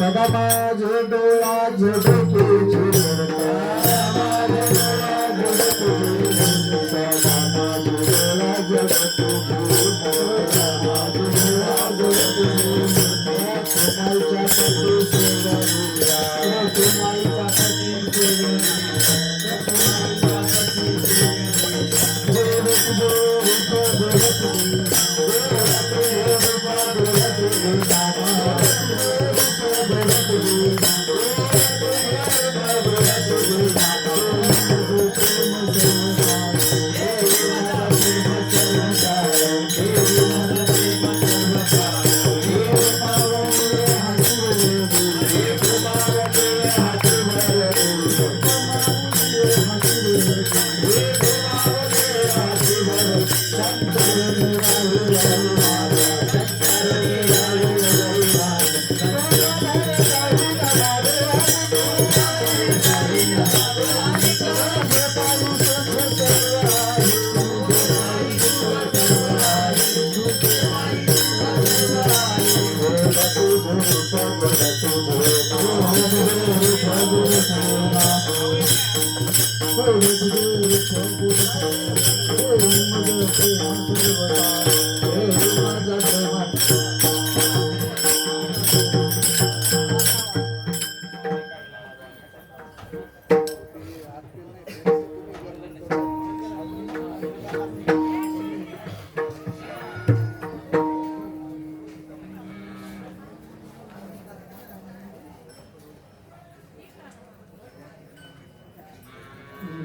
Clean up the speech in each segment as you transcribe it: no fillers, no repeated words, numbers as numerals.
सदा माझे डोळा झुडके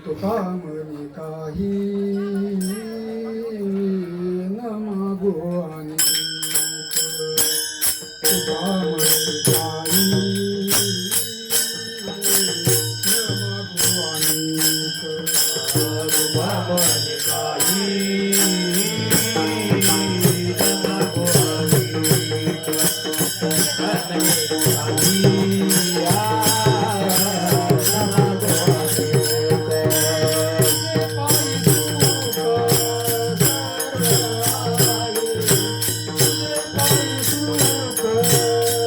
तुका म्हणे काही न मागो आणि तुका म्हणे काही न मागो आणि तुका म्हणे काही न मागो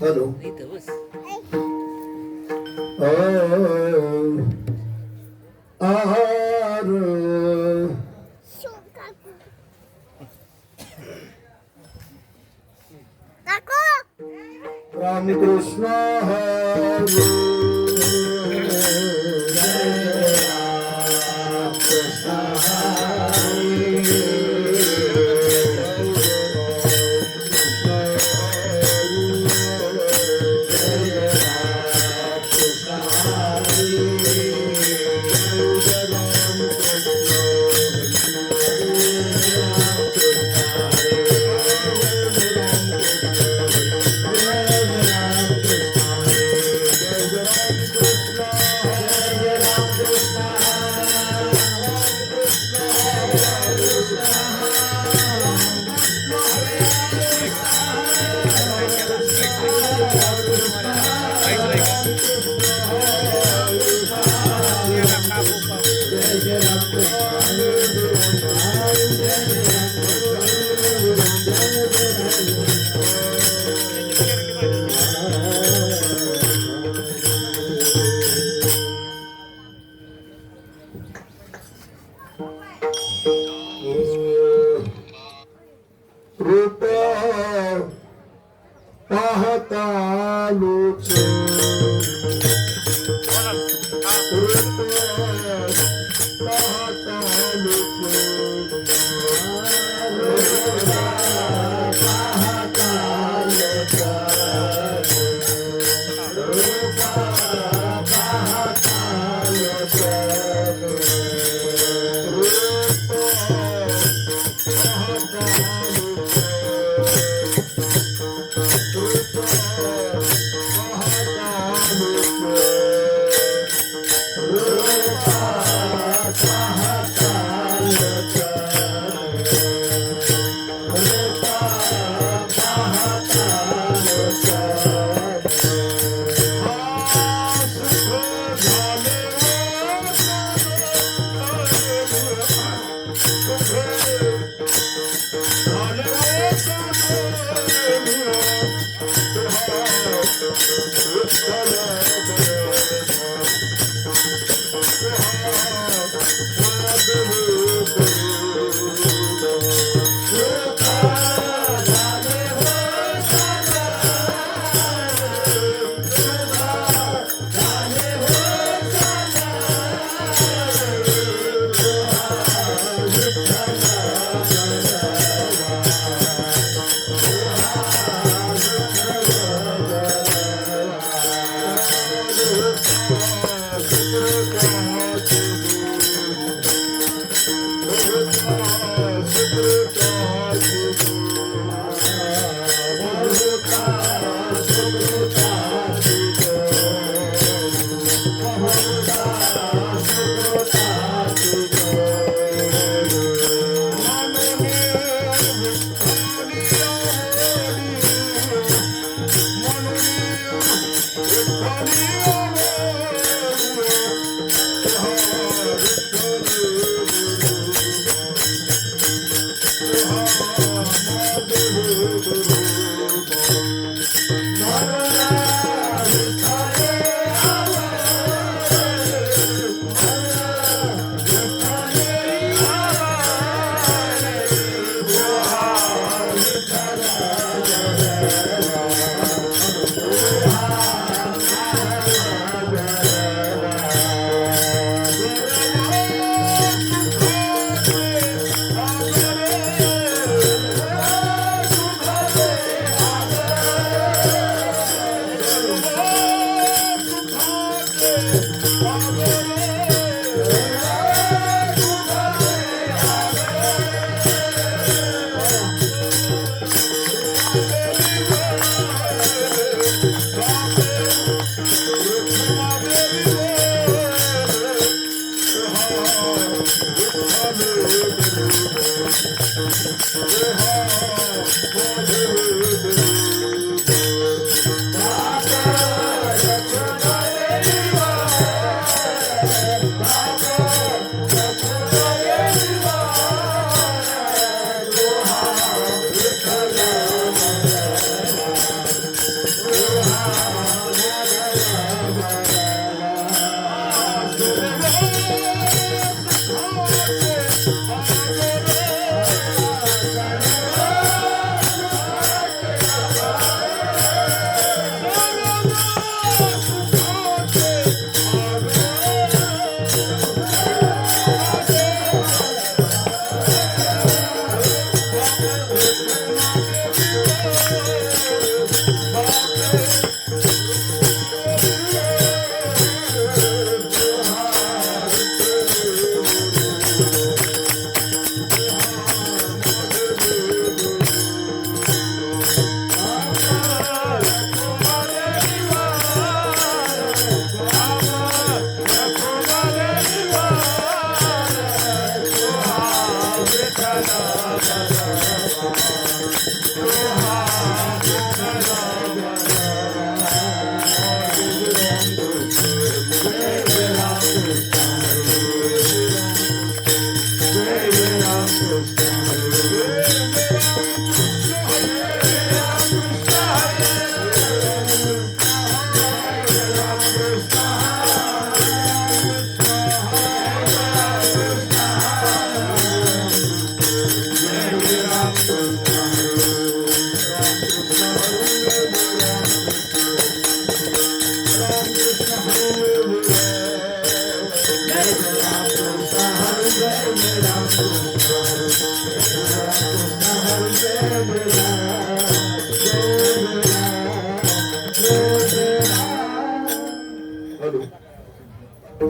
हॅलो आहार रामकृष्ण हरे रूप पाहता लोक रूप पाहता लोक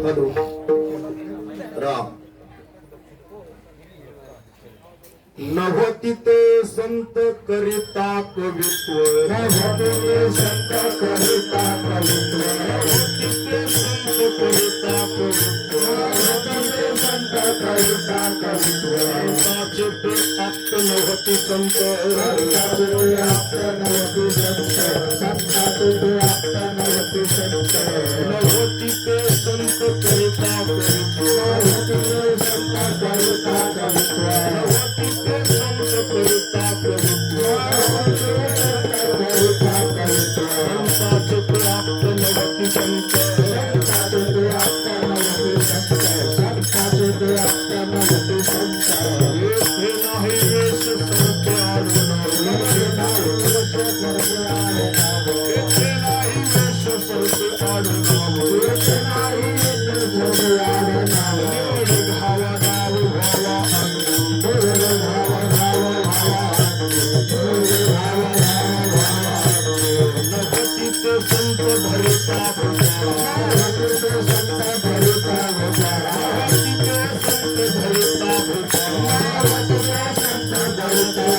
हॅलो राम नव्हती ते संत करिता कवित्व नव्हती ते संत करिता कवित्व नव्हती ते संत करिता कवित्व नव्हती ते संत करिता कवित्व संताचे ते आप्त नव्हती संत संताचे ते आप्त नव्हती संत संताचे ते आप्त नव्हती संत नव्हती ते संत करिता कवित्व नव्हती ते संत करिता कवित्व नव्हती ते संत करिता कवित्व संताचे ते आप्त नव्हती संत संताचे ते आप्त नव्हती संत संताचे ते आप्त नव्हती संत येथे नाही वेश संत आडून येथे नाही वेश संत आडून येथे नाही वेश संत आडून येथे नाही वेश संत आडून घावा घाव घावा नव्हती ते संत भरिता नव्हती ते संत भरिता नव्हती ते संत भरिता नव्हती ते संत भरिता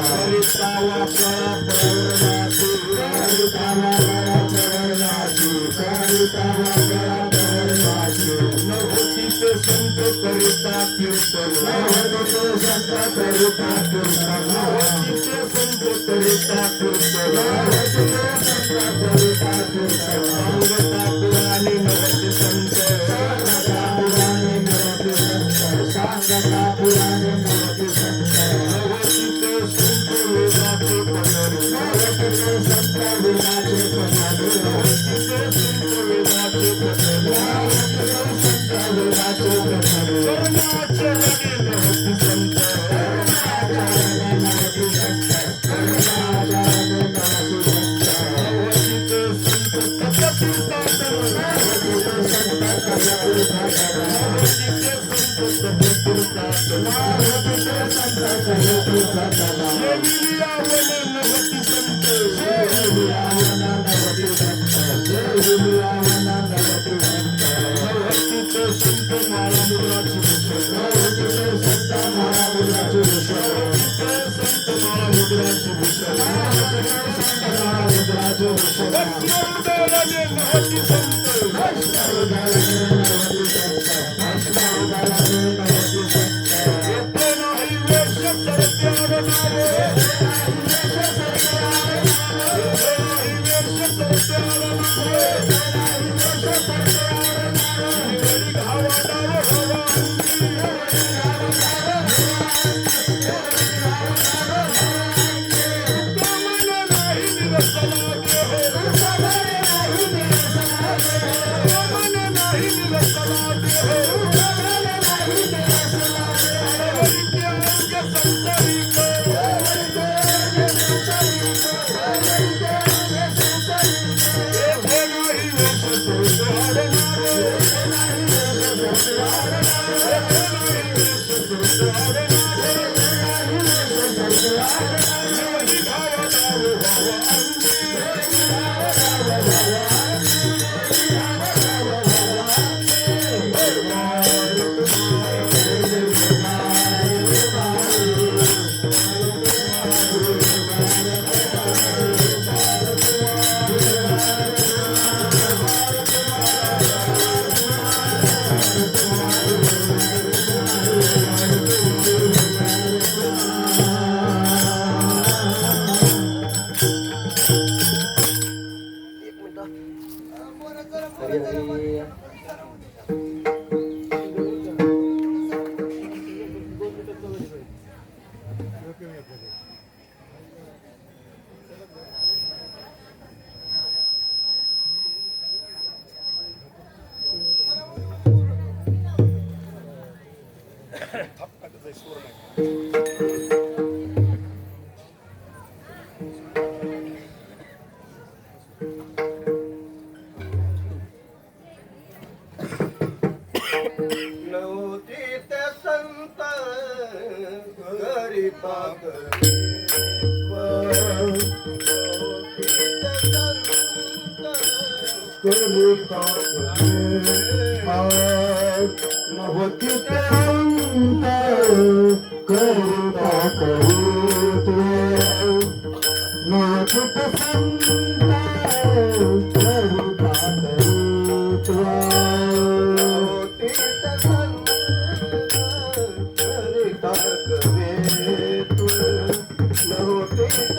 भरिता वाचा परनासी भरिता वाचा परनासी भरिता वाचा परनासी नव्हती ते संत करिता कीर्तन नव्हती ते संत करिता कीर्तन नव्हती ते संत करिता कीर्तन नव्हती ते संत करिता कीर्तन सांगता पुराणी नव्हती संत सांगता पुराणी नव्हती संत सांगता पुराणी नव्हती संत नव्हती ते संत वेदाचे पदरी नव्हती ते संत वेदाचे पदरी नव्हती ते संत वेदाचे पदरी नव्हती ते संत वेदाचे पदरी कर्णाचे लगे नव्हती संत कर्णाचे लगे नव्हती संत कर्णाचे लगे नव्हती संत नव्हती ते संत तपती साधन नव्हती ते संत तपती साधन नव्हती ते संत तपती साधन नव्हती ते संत तपती साधन शेविलियावन नव्हती संत शेविलियावन नव्हती संत शेविलियावन नव्हती संत नव्हती ते संत माळामुराची भूषण नव्हती ते संत माळामुराची भूषण नव्हती ते संत माळामुराची भूषण नव्हती ते संत माळामुराची भूषण वस्त्रोदयाने नव्हती संत वस्त्रोदयाने नव्हती संत वस्त्रोदयाने नव्हती संत येथे नाही वेश सरत्यावर नव्हती ते संत करिता नवती ते अंत करिता करित्व नवती ते संत करिता करित्व नवतीत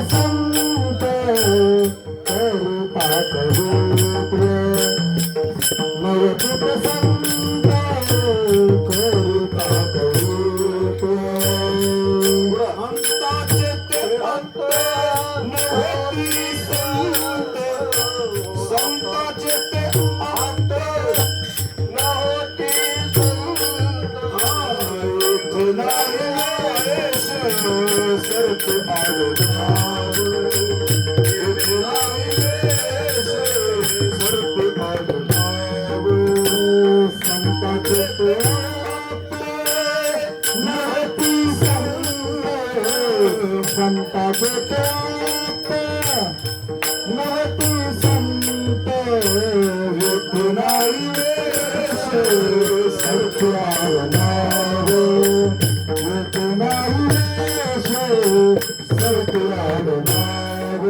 संत करिता करित्व नवतीत संत करिता करित्व अंताचे ते अंत नवती संत संताचे ते अंत नवती संत सरत आडनाव सरत आडनाव संताचे ते नवती संताचे ते नवती संत विठुराई सरत आडनाव विठुराई सरत आडनाव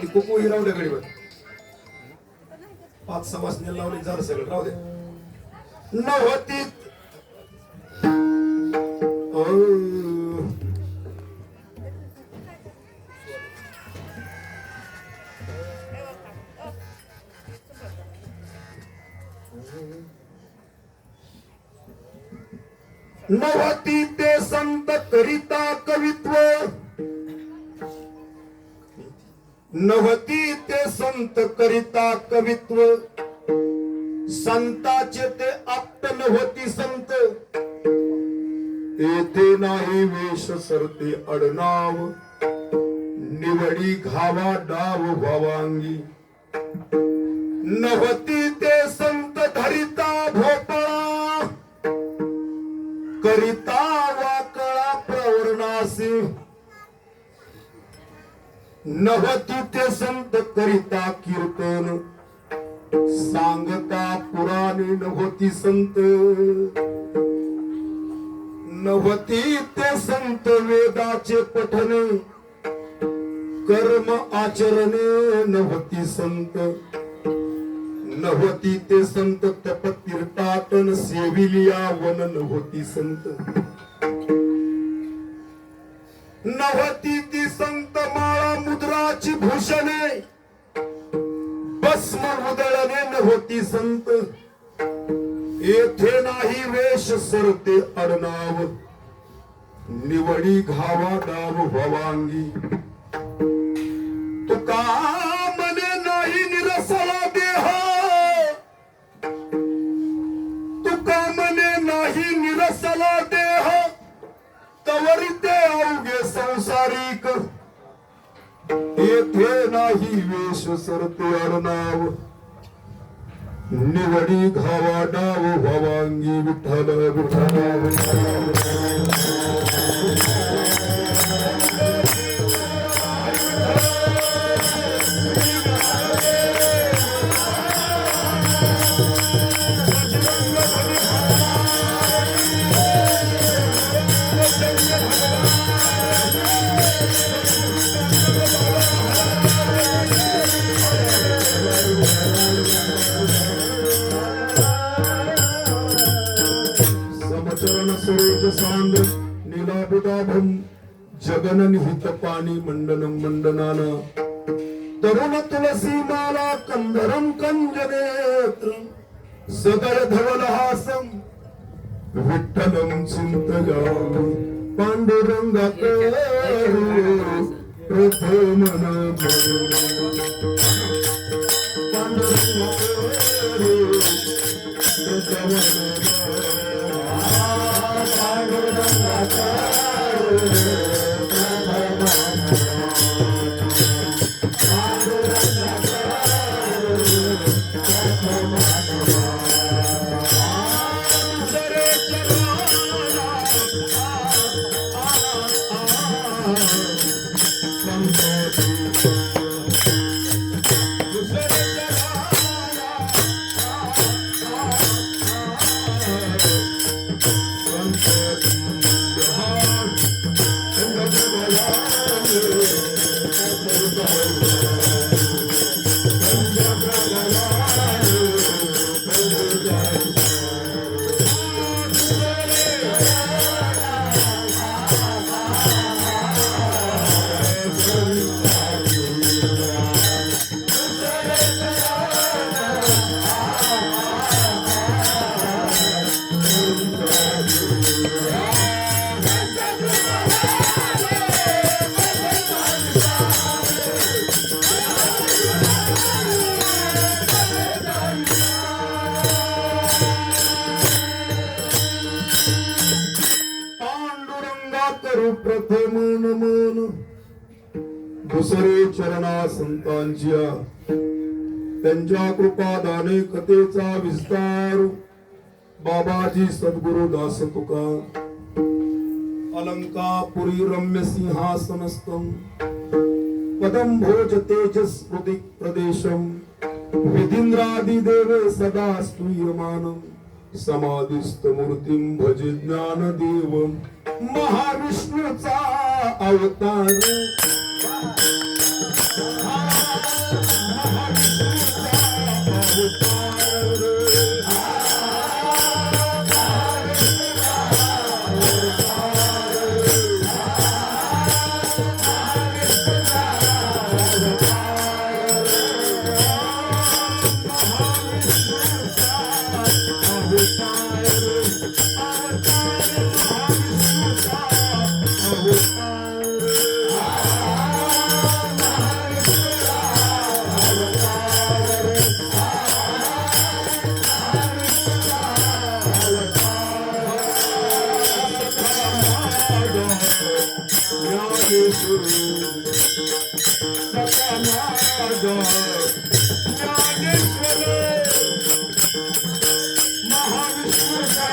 ती कुकू ही राहू द्या गडीवर 5 सवासने लावली झालं सगळं राहू दे नव्हती नव्हती ते संत करिता कवित्व नव्हती ते संत करिता कवित्व संताचे ते आप्त नव्हती संत येथे नाही वेश सरते अडनाव निवडी घावा डाव भावांगी नव्हती ते संत धरिता भोपळा करिता वाकळा प्रवरणासी नव्हती ते संत करिता कीर्तन सांगता पुराणे नव्हती संत नव्हती ते संत वेदाचे पठणे कर्म आचरणे नव्हती संत नव्हती ते संत तपतीर्थाटन सेविलिया वन नव्हती संत नव्हती ती संत माळा मुद्राची भूषणे भस्म उदळणे नव्हती संत येथे नाही वेश सरते अडनाव निवडी घावा डाव भवांगी तुका मने नाही निरसला देह तुका मने नाही निरसला देह तवरिते अवघे संसारिक येथे नाही वेश सरते अडनाव निवडी घावा डाव भवांगी विठ्ठल विठ्ठल समचरण सुरेज सांद नीलाभिदाभम जगन निहित पाणी मंडनम मंडनान तरुण तुलसी माला कंदरम कंजनेत्र सदय धवलहासम विठ्ठलम चिंतयामि पांडुरंगाकर प्रथम करू प्रथम नमन दुसरे चरणा संतांच्या त्यांच्या कृपादाने कथेचा विस्तार बाबाजी सद्गुरु दास तुका अलंकापुरी रम्य सिंहासनस्थम पदम भोज तेजस प्रदेशम विधिंद्रादि देवे सदा स्तूयमानम समाधिस्थ मूर्तिम भजे ज्ञान देवम महाविष्णूचा अवतार ज्ञानेश्वर महाविष्णूचा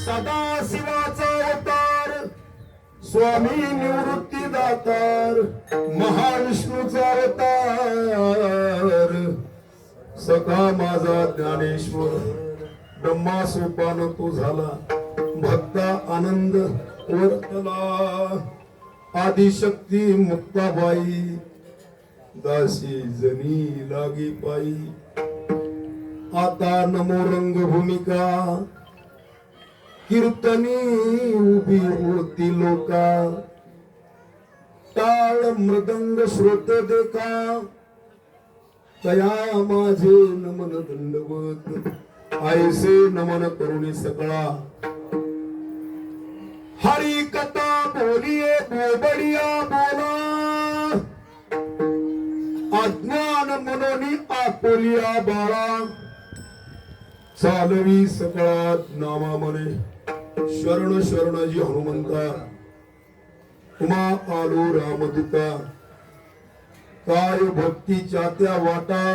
सदाशिवाचा अवतार स्वामी निवृत्ती दातार महाविष्णूचा अवतार सखा माझा ज्ञानेश्वर ब्रह्मा सोपान तो झाला भक्ता आनंद वर्तला आदिशक्ती मुक्ताबाई दासी जनी लागी पायी आता नमो रंगभूमिका कीर्तनी उभी होती लोका टाळ मृदंग श्रोत देखा तया माझे नमन दंडवत ऐसे नमन करुणी सकळा हरी कथा बोलिये बोबडिया बोला अज्ञान मनोनी आपोलिया बाळा चालवी सकळात नामा मने शरण शरणजी हनुमंता तुम्हा आलो रामदूता काय भक्तीच्या त्या वाटा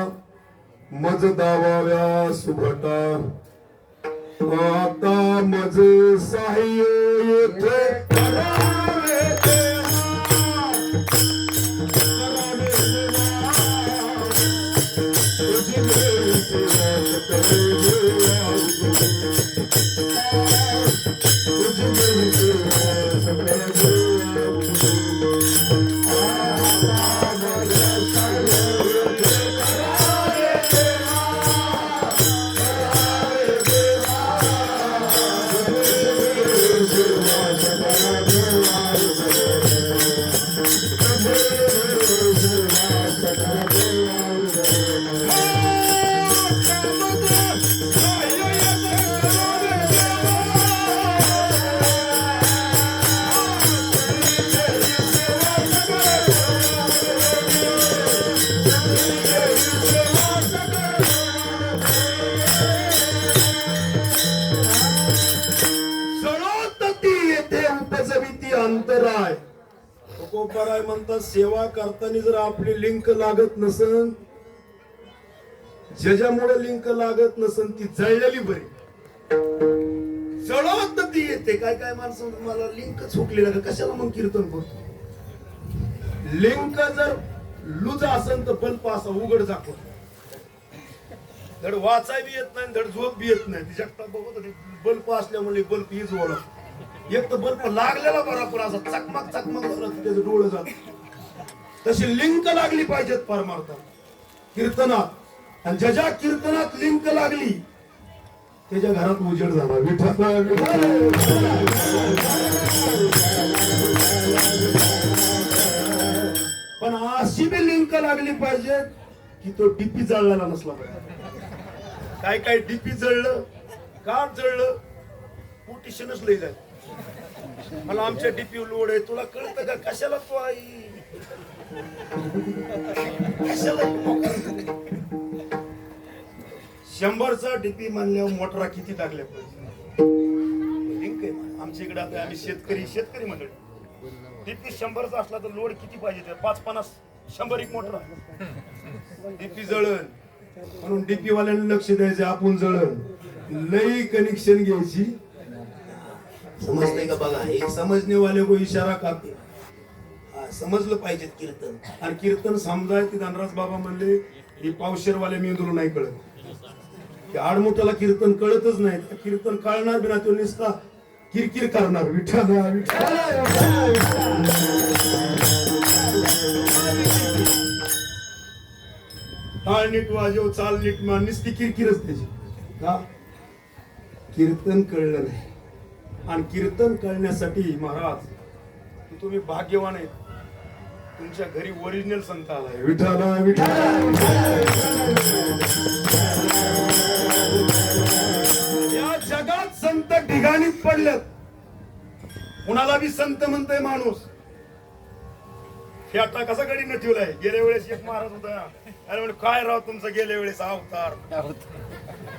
मज दावाव्या सुभटा आता मज साह्य येथे करावे देवा, करावे देवा, तुझी मेरी सेवा करे देवा, तुझी मेरी सेवा करे देवा. अंतराय तुकोबाराय म्हणतात सेवा करताना जर आपली लिंक लागत नसन ज्याच्यामुळे लिंक लागत नसन ती जळलेली बरी जळवत ती येते काय काय माणसं मला लिंक चुकली ना कशाला मग कीर्तन करतो लिंक जर लुज असेल तर बल्ब असा उघड दाखव धड वाचाय बी येत नाही धड झोप बी येत नाही तिच्या बघत बल्ब असल्यामुळे बल्ब हीच ओळख एक तर बल्ब लागलेला बरोबर असा चकमक चकमक त्याचं डोळं जात तशी लिंक लागली पाहिजेत परमार्थात कीर्तनात आणि ज्या कीर्तनात लिंक लागली त्याच्या घरात उजेड झाला पण अशी बी लिंक लागली पाहिजे की तो डीपी जळलेला नसला पाहिजे काय काय डीपी जळलं का जळलं पोटिशनच लई जाय मला आमच्या डीपी लोड आहे तुला कळतं का कशाला तू आई कशाला 100चा डीपी मानल्यावर मोटरा किती टाकल्या पाहिजे लिंक आहे आमच्या इकडे आता आम्ही शेतकरी मंडळी डीपी 100चा असला तर लोड किती पाहिजे 5-50 100 एक मोटरा डीपी जळण म्हणून डीपी वाल्यांना लक्ष द्यायचं आपण जळण लई कनेक्शन घ्यायची समजतंय का बघा एक समजणे वाले को इशारा करते समजलं पाहिजे कीर्तन आणि कीर्तन समजाय ते धनराज बाबा म्हणले ही पावशेरवाले मेंदूला नाही कळत आडमोठ्याला कीर्तन कळतच नाही कीर्तन कळणार बिना तो निसता किरकिर करणार विठ्ठल टाळ नीट वाजव चाल नीट मान निसती किरकिरच त्याची का कीर्तन कळलं नाही आणि कीर्तन करण्यासाठी महाराज तुम्ही भाग्यवान आहेत तुमच्या घरी ओरिजिनल संत आलाय विठ्ठला या जगात संत ठिकाणीच पडलेत कुणाला बी संत म्हणतोय माणूस फेटा कसा कडीनं ठेवलाय. गेल्या वेळेस एक महाराज होता, अरे म्हणजे काय राव तुमचा गेल्या वेळेस अवतार.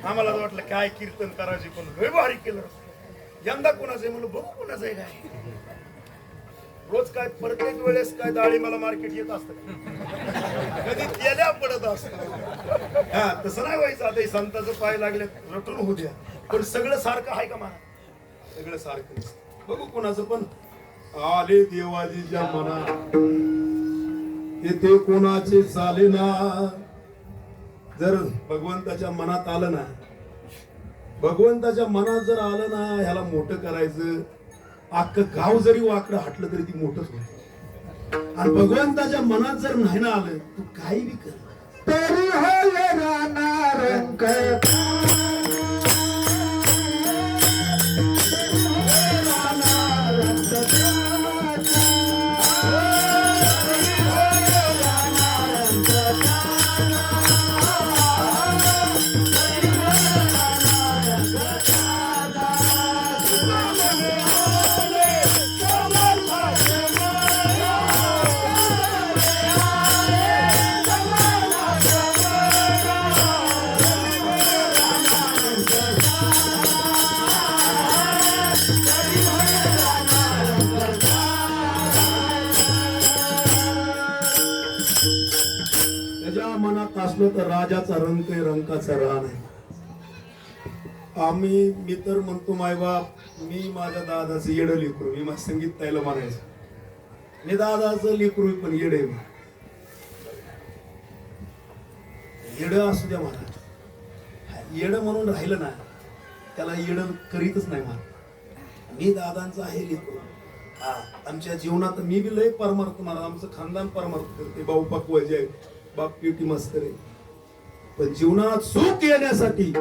आम्हाला तर वाटलं काय कीर्तन करायचे, पण लय भारी केलं. यंदा कोणाचं आहे म्हणलं, बघू कोणाचं आहे काय. रोज काय प्रत्येक वेळेस काय डाळी मला मार्केट येत असतं, कधी तेल्या पडत असत. हा तसं नाही व्हायचं. आता हे संताचं पाय लागले रटून होऊ द्या, पण सगळं सारखं आहे का मला, सगळं सारखं नसतं. बघू कोणाचं पण आले देवाजीच्या मना येथे कोणाचे चाले ना. जर भगवंताच्या मनात आलं ना, भगवंताच्या मनात जर आलं ना, ह्याला मोठं करायचं, अख्खं गाव जरी वाकडं हटलं तरी ती मोठंच होत. आणि भगवंताच्या मनात जर नाही ना आलं, तू काही बी कर तरी होय राहणार रंग त्याच्या मनात असलं तर राजाचा रंग आहे, रंकाचा रान आहे. मी तर म्हणतो मायबाप, मी माझ्या दादाचं येडं लेकरू, मी माझं संगीत ताईला म्हणायचं, मी दादाचं लेकरू पण येड आहे. येडं असू द्या मला, येडं म्हणून राहिलं ना, त्याला येडं करीतच नाही मला. मी दादांचं आहे लेकरू. हा आमच्या जीवनात मी बी लय परमार्थ मला, आमचं खानदान परमार्थ करते. भाऊ पकवायचे आहे, बाप पेटी मस्त आहे. पण जीवनात सुख येण्यासाठी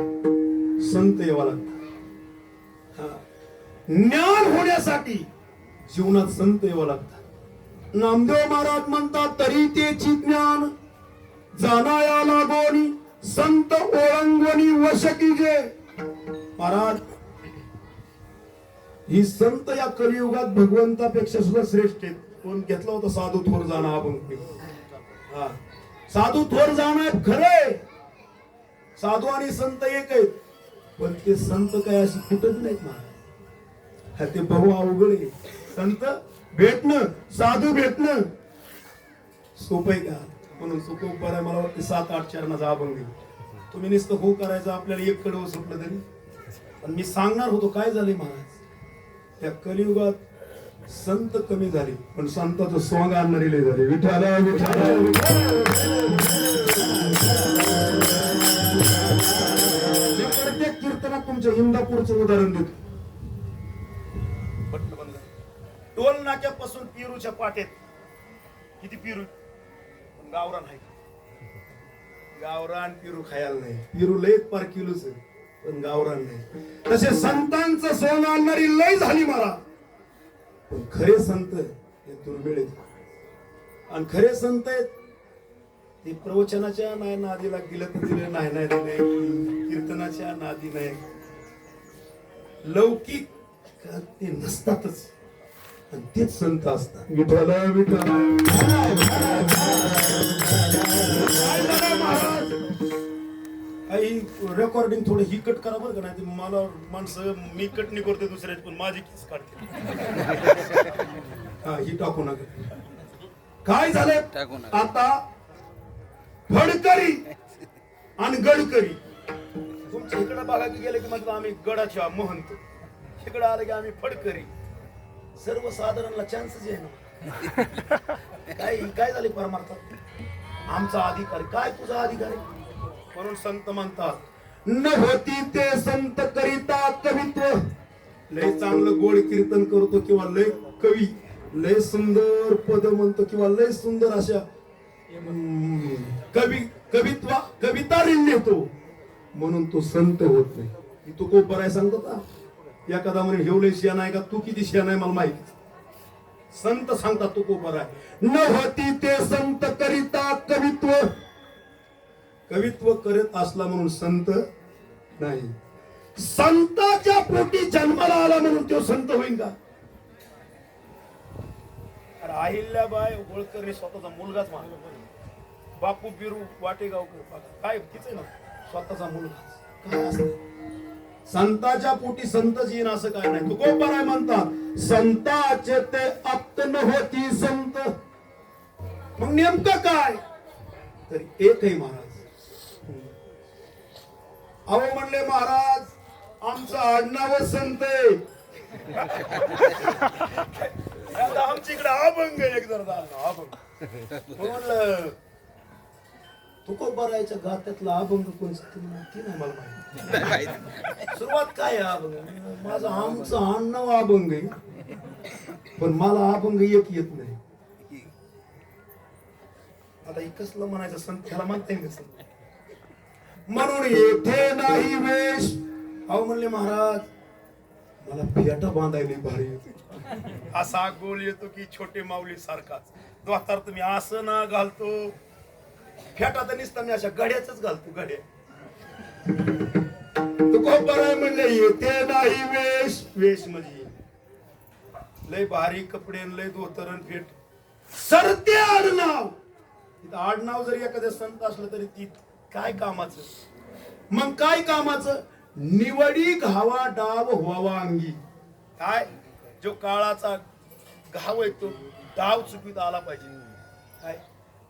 संत यावा लागतात. ज्ञान होण्यासाठी जीवनात संत यावं लागतात. नामदेव महाराज म्हणतात, तरी तेची ज्ञान जाणाया लागोनी संत ओळंगोनी वश कीजे. महाराज ही संत या कलियुगात भगवंतापेक्षा सुद्धा श्रेष्ठ आहेत. कोण घेतला होता साधू थोर जाणं अभंग. हा साधू थोर जाणं खरे, साधू आणि संत एक आहेत, पण ते संत काय अशी कुठच नाहीत महाराज. ते बहु अवघड आहे. संत भेटणं, साधू भेटणं सोपं आहे का? म्हणून सोपं उपाय आहे. मला वाटतं 7-8 चरणाचा अभंग आहे. तुम्ही नुसतं हो करायचं, आपल्याला एक कडवं सुटलं तरी. पण मी सांगणार होतो काय झाले महाराज, त्या कलियुगात संत कमी झाले, पण संताचं स्वांग आणणारी लय झाले. विठाला विठाला प्रत्येक कीर्तनात तुमच्या इंदापूरचं उदाहरण देतो. टोल नाक्यापासून पिरूच्या पाटेत किती पिरू, गावरान आहे. गावरान पिरू खायला नाही, पिरू लय पार किलोच आहे, पण गावरान नाही. तसे संतांचं सोनं आणणारी लय झाली मला, पण खरे संत हे दुर्मिळ आहेत. आणि खरे संत आहेत ते प्रवचनाच्या नाही नादीला दिलं तर दिलं, नाही नाही दिले, कीर्तनाच्या नादी नाही, लौकिक ते नसतातच, आणि तेच संत असतात. विठ्ठल विठ्ठल रेकॉर्डिंग थोडं ही कट करा बरं का, नाही मला माणसं मी कट नाही करते दुसऱ्याची, पण माझी केस काढते. हा ही टाकू नका. काय झालं आता, फडकरी आणि गडकरी. तुमच्या इकडे बघा की गेले की म्हटलं आम्ही गडाच्या महंत, इकडे आलं की आम्ही फडकरी. सर्वसाधारणला चान्सच आहे ना. काय झाले परमार्थात, आमचा अधिकार काय, तुझा अधिकार आहे. म्हणून संत म्हणतात, न होती ते संत करिता कवित्व. लय चांगलं गोड कीर्तन करतो किंवा लय कवी, लय सुंदर पद म्हणतो किंवा लय सुंदर अशा कविता लिहितो, म्हणून तो संत होत नाही. तू खूप बरं आहे सांगतो का, एखादा म्हणे हेवले शियान आहे का, तू किती शियान आहे मला माहिती. संत सांगतात तू खूप बरं आहे. न होती ते संत करिता कवित्व. कवित्व करत असला म्हणून संत नाही. संताच्या पोटी जन्माला आला म्हणून तो संत होईल का? अरे अहिल्याबाई होळकर हे स्वतःचा मुलगाच मानला. बापू बिरू वाटेगावकर काय तिचं ना स्वतःचा मुलगा काय असं संताच्या पोटी संतच येईन असं काय नाही. तुकोबाराय म्हणतात संताचे ते आप्त न होती संत. मग नेमकं काय तर एकही महाराज. अहो म्हणले महाराज आमचं आडनाव संत आहे. आता आमच्या इकडे अभंग एक जर झाला अभंग म्हणलं तुकोबारायच्या गात्यातला अभंग कोणचा ती नाही मला माहिती. सुरुवात काय आहे अभंग? माझं आमचं आडनाव अभंग आहे पण मला अभंग एक येत नाही. आता हे कसलं म्हणायचं संत ह्याला म्हणता येईल कसं म्हणून येथे नाही वेश. अहो म्हणले महाराज मला फेटा बांधायला भारी येते. असा गोल येतो की छोटे माऊली सारखाच दोतार तुम्ही असं ना घालतो फेटा तर निसता मी अशा गड्याच घालतो गड्या. तुकोबाराय म्हणले येथे नाही वेश. वेश म्हणजे लय भारी कपडे आणि लय धोतरण फेट सरते आडनाव. इथं आडनाव जरी एखाद्या संत असलं तरी ती काय कामाचं. मग काय कामाचं? निवडी घावा डाव व्हावा अंगी. काय जो काळाचा घाव आहे तो डाव चुकीत आला पाहिजे. काय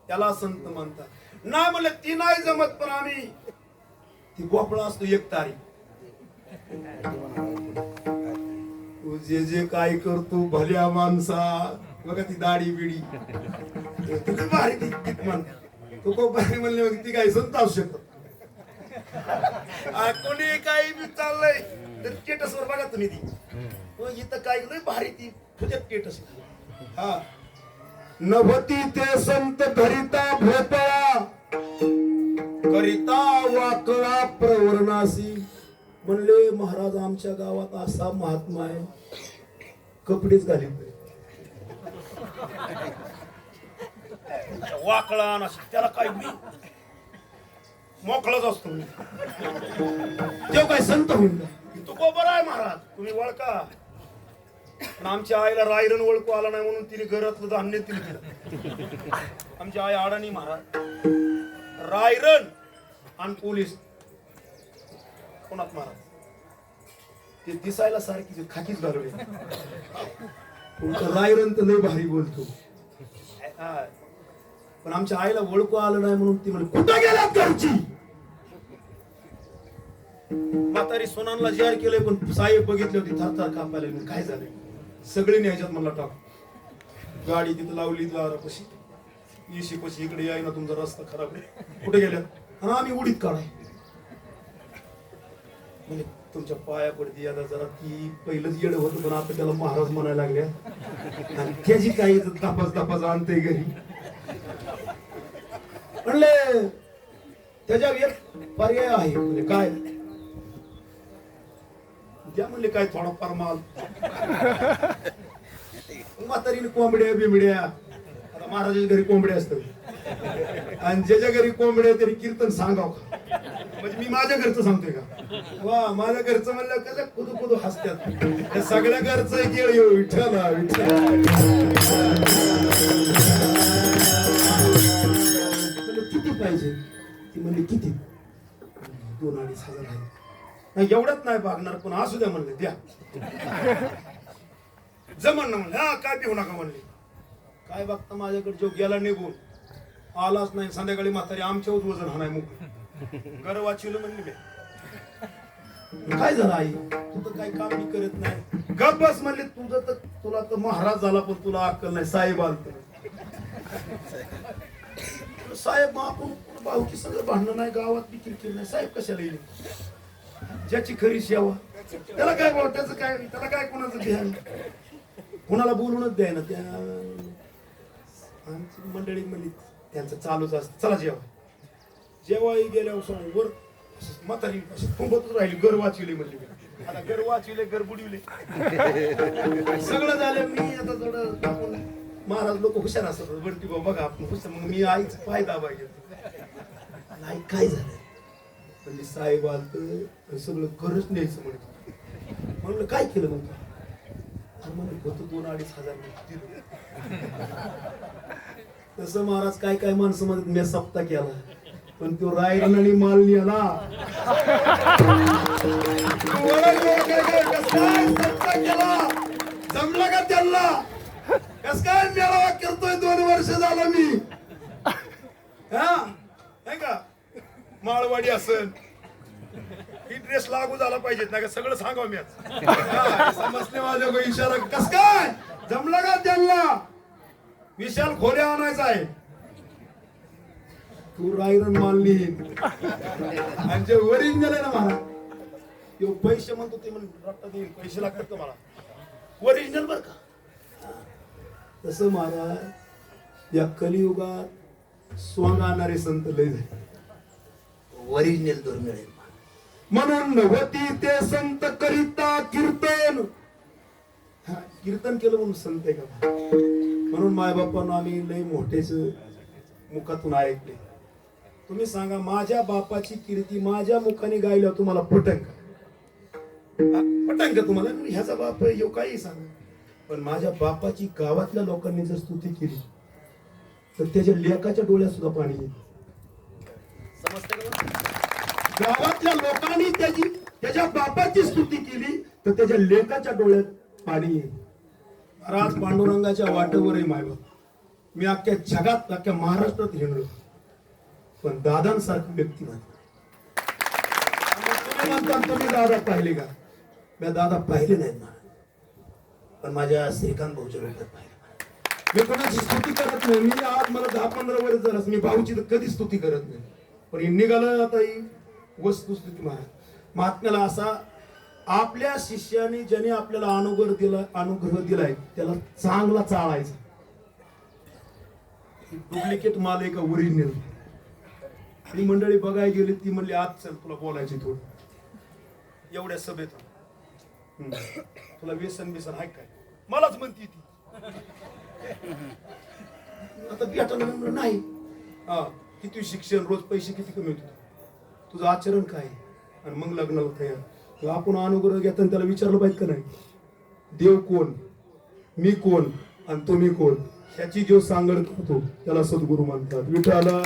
त्याला संत म्हणतात. नाही म्हणलं ती नाही जमत पण आम्ही ती गोपळा असतो एक तारीख. तू जे जे काय करतो भल्या माणसा बघा ती दाढी बिडी तुझी भारी ती म्हण. तुकोबाराय म्हणले मग ती काही संत असू शकत. कोणी काही बी चाललंय तर स्टेटस वर बघा तुम्ही ती इथं काय लय भारी ती तुझ्या स्टेटस. हा नभती ते संत धरिता भोपळा करिता वाकळा प्रवरणासी. म्हणले महाराज आमच्या गावात असा महात्मा आहे कपडेच घालीत वाकळा ना त्याला काय मी मोकळाच असतो मी. तो काय संत होईल का? तू बरं आहे महाराज तुम्ही ओळखा पण आमच्या आईला रायरन ओळखू आला नाही म्हणून तिने घरातलं धान्य तिने दिलं. आमची आई अडाणी महाराज रायरन आणि पोलीस कोणात महाराज ते दिसायला सारखी खाकीच घालवली. रायरन तर लय भारी बोलतो पण आमच्या आईला ओळखू आलं नाही म्हणून ती म्हणजे कुठं गेल्यात घरची. म्हातारी सोनांना जाहीर केलंय पण साहेब बघितले होते थरथर कापायला लागले. काय झालंय सगळे न्यायच्यात मला टाक. गाडी तिथं लावली दारापाशी येशी पशी इकडे याय ना तुमचा रस्ता खराब आहे कुठे गेल्यात आणि आम्ही उडीत काढाय. म्हणजे तुमच्या पाया पडती आता जरा ती पहिलंच येड होतं पण आता त्याला महाराज म्हणायला लागल्या आणि त्याची काही तपास आणते घरी. म्हणले त्याच्यावर एक पर्याय आहे. म्हणजे काय द्या म्हणले काय थोडाफार माल. म्हातारीने कोंबड्या बिंबड्या आता महाराजाच्या घरी कोंबड्या असतात आणि ज्याच्या घरी कोंबड्या तरी कीर्तन सांगाव का. म्हणजे मी माझ्या घरचं सांगतोय का वा माझ्या घरचं म्हणलं कसं खुदू खुदू हसत्यात. त्या सगळ्या घरचं केळ येऊ विठ्ठला विठ्ठला. किती पाहिजे ती म्हणली किती 2-2.5 आहे. नाही एवढंच नाही भागणार पण असू द्या म्हणले द्या. जमन ना म्हणले हा काय पिऊ नका म्हणले. काय बघता माझ्याकडे जो गेला निघून आलाच नाही. संध्याकाळी म्हातारी आमच्यावर वजन हाणाय मुक घर वाचिवलं म्हणले. काय झालं आई तू तर काही काम मी करत नाही गप बस म्हणले. तुझं तर तुला तर महाराज झाला पण तुला अक्कल नाही. साहेब आलत साहेब मग आपण भाऊकी सगळं भांडण नाही गावात बी किरकिर नाही. साहेब कशाला येईल ज्याची खरी सेवा त्याला काय बोल त्याचं काय त्याला काय कोणाचं ध्यान कोणाला बोलूनच द्याय ना. त्या आमची मंडळी म्हणजे त्यांचं चालूच असतं चला जेव्हाही गेल्यावर समोर म्हातारी कुंभतच राहिली घर वाचविले म्हणली. आता घर वाचविले घर बुडविले सगळं झालं. मी आता थोडं टाकून महाराज लोक हुशार असतात बंटी बाबा बघा आपण हुशार. मग मी आईच पाय दाबा घेतो नाही काय झालं म्हणजे साहेब आलत सगळं घरच न्यायचं म्हणत. म्हणलं काय केलं म्हणतो आम्हाला होतं 2-2.5 दिलं. तसं महाराज काय काय माणसं म्हणत मी सप्ता केला, पण तो रायरन आणि माल निघाला. सप्ता केला जमला का त्यांना? कस काय मेळावा करतोय 2 वर्ष झालं मी. हा नाही का माळवाडी असेल ही ड्रेस लागू झाला पाहिजेत ना का सगळं सांगावं मी आज. समजले माझ्या इशारा. कस काय जमला का त्यांना? विशाल खोल्या आणायचा आहे, तू रायरन मानली आणि जे ओरिजिनल आहे ना महाराज ते पैसे म्हणतो ते रट्टा देईल, पैसे लागतात का मला ओरिजिनल बर का. तसं महाराज या कलियुगात स्वांग आणणारे संत लय झाले, ओरिजिनल दुर्मिळ आहे. म्हणून होती ते संत करिता कीर्तन. कीर्तन केलं म्हणून संत आहे का? म्हणून माय बापांना आम्ही लय मोठेच मुखातून ऐकले. तुम्ही सांगा माझ्या बापाची कीर्ती माझ्या मुखाने गायल्यावर तुम्हाला पटन का? पटन का तुम्हाला? ह्याचा बाप येऊ काही सांगा, पण माझ्या बापाची गावातल्या लोकांनी जर स्तुती केली तर त्याच्या लेकाच्या डोळ्यात सुद्धा पाणी येईल. समजतं का? गावातल्या लोकांनी त्याच्या बापाची स्तुती केली तर त्याच्या लेकाच्या डोळ्यात पाणी येईल. महाराज पांडुरंगाच्या वाटेवरही मायबाप मी अख्ख्या जगात अख्ख्या महाराष्ट्रात हिंडलो, पण दादांसारखं व्यक्ती म्हणतात. तुम्ही दादा पाहिले का? मी दादा पाहिले नाहीत ना, पण माझ्या श्रीकांत भाऊच्या डोक्यात पाहिले. मी कोणाची स्तुती करत नाही. मी आज मला 10-15 वर्ष झालं, मी भाऊची तर कधी स्तुती करत नाही. पण निघालं आता ही वस्तुस्थिती महाराज महात्म्याला असा आपल्या शिष्याने ज्याने आपल्याला अनुग्रह दिलाय त्याला चांगला चाळायचा. डुप्लिकेट माल आहे का ओरिजिनल? ती मंडळी बघायला गेली, ती म्हणली आज चल तुला बोलायची थोडं एवढ्या सभेत. तुला व्यसन बिसन आहे काय? मलाच म्हणती ती. आता भेटायला म्हणलं नाही. हा किती शिक्षण, रोज पैसे किती कमी होते, तुझं आचरण काय? आणि मग लग्नाला तयार. आपण अनुग्रह घेताना त्याला विचारलं पाहिजे का नाही, देव कोण, मी कोण आणि तुम्ही कोण? ह्याची जो सांगड करतो त्याला सद्गुरू म्हणतात. विठाला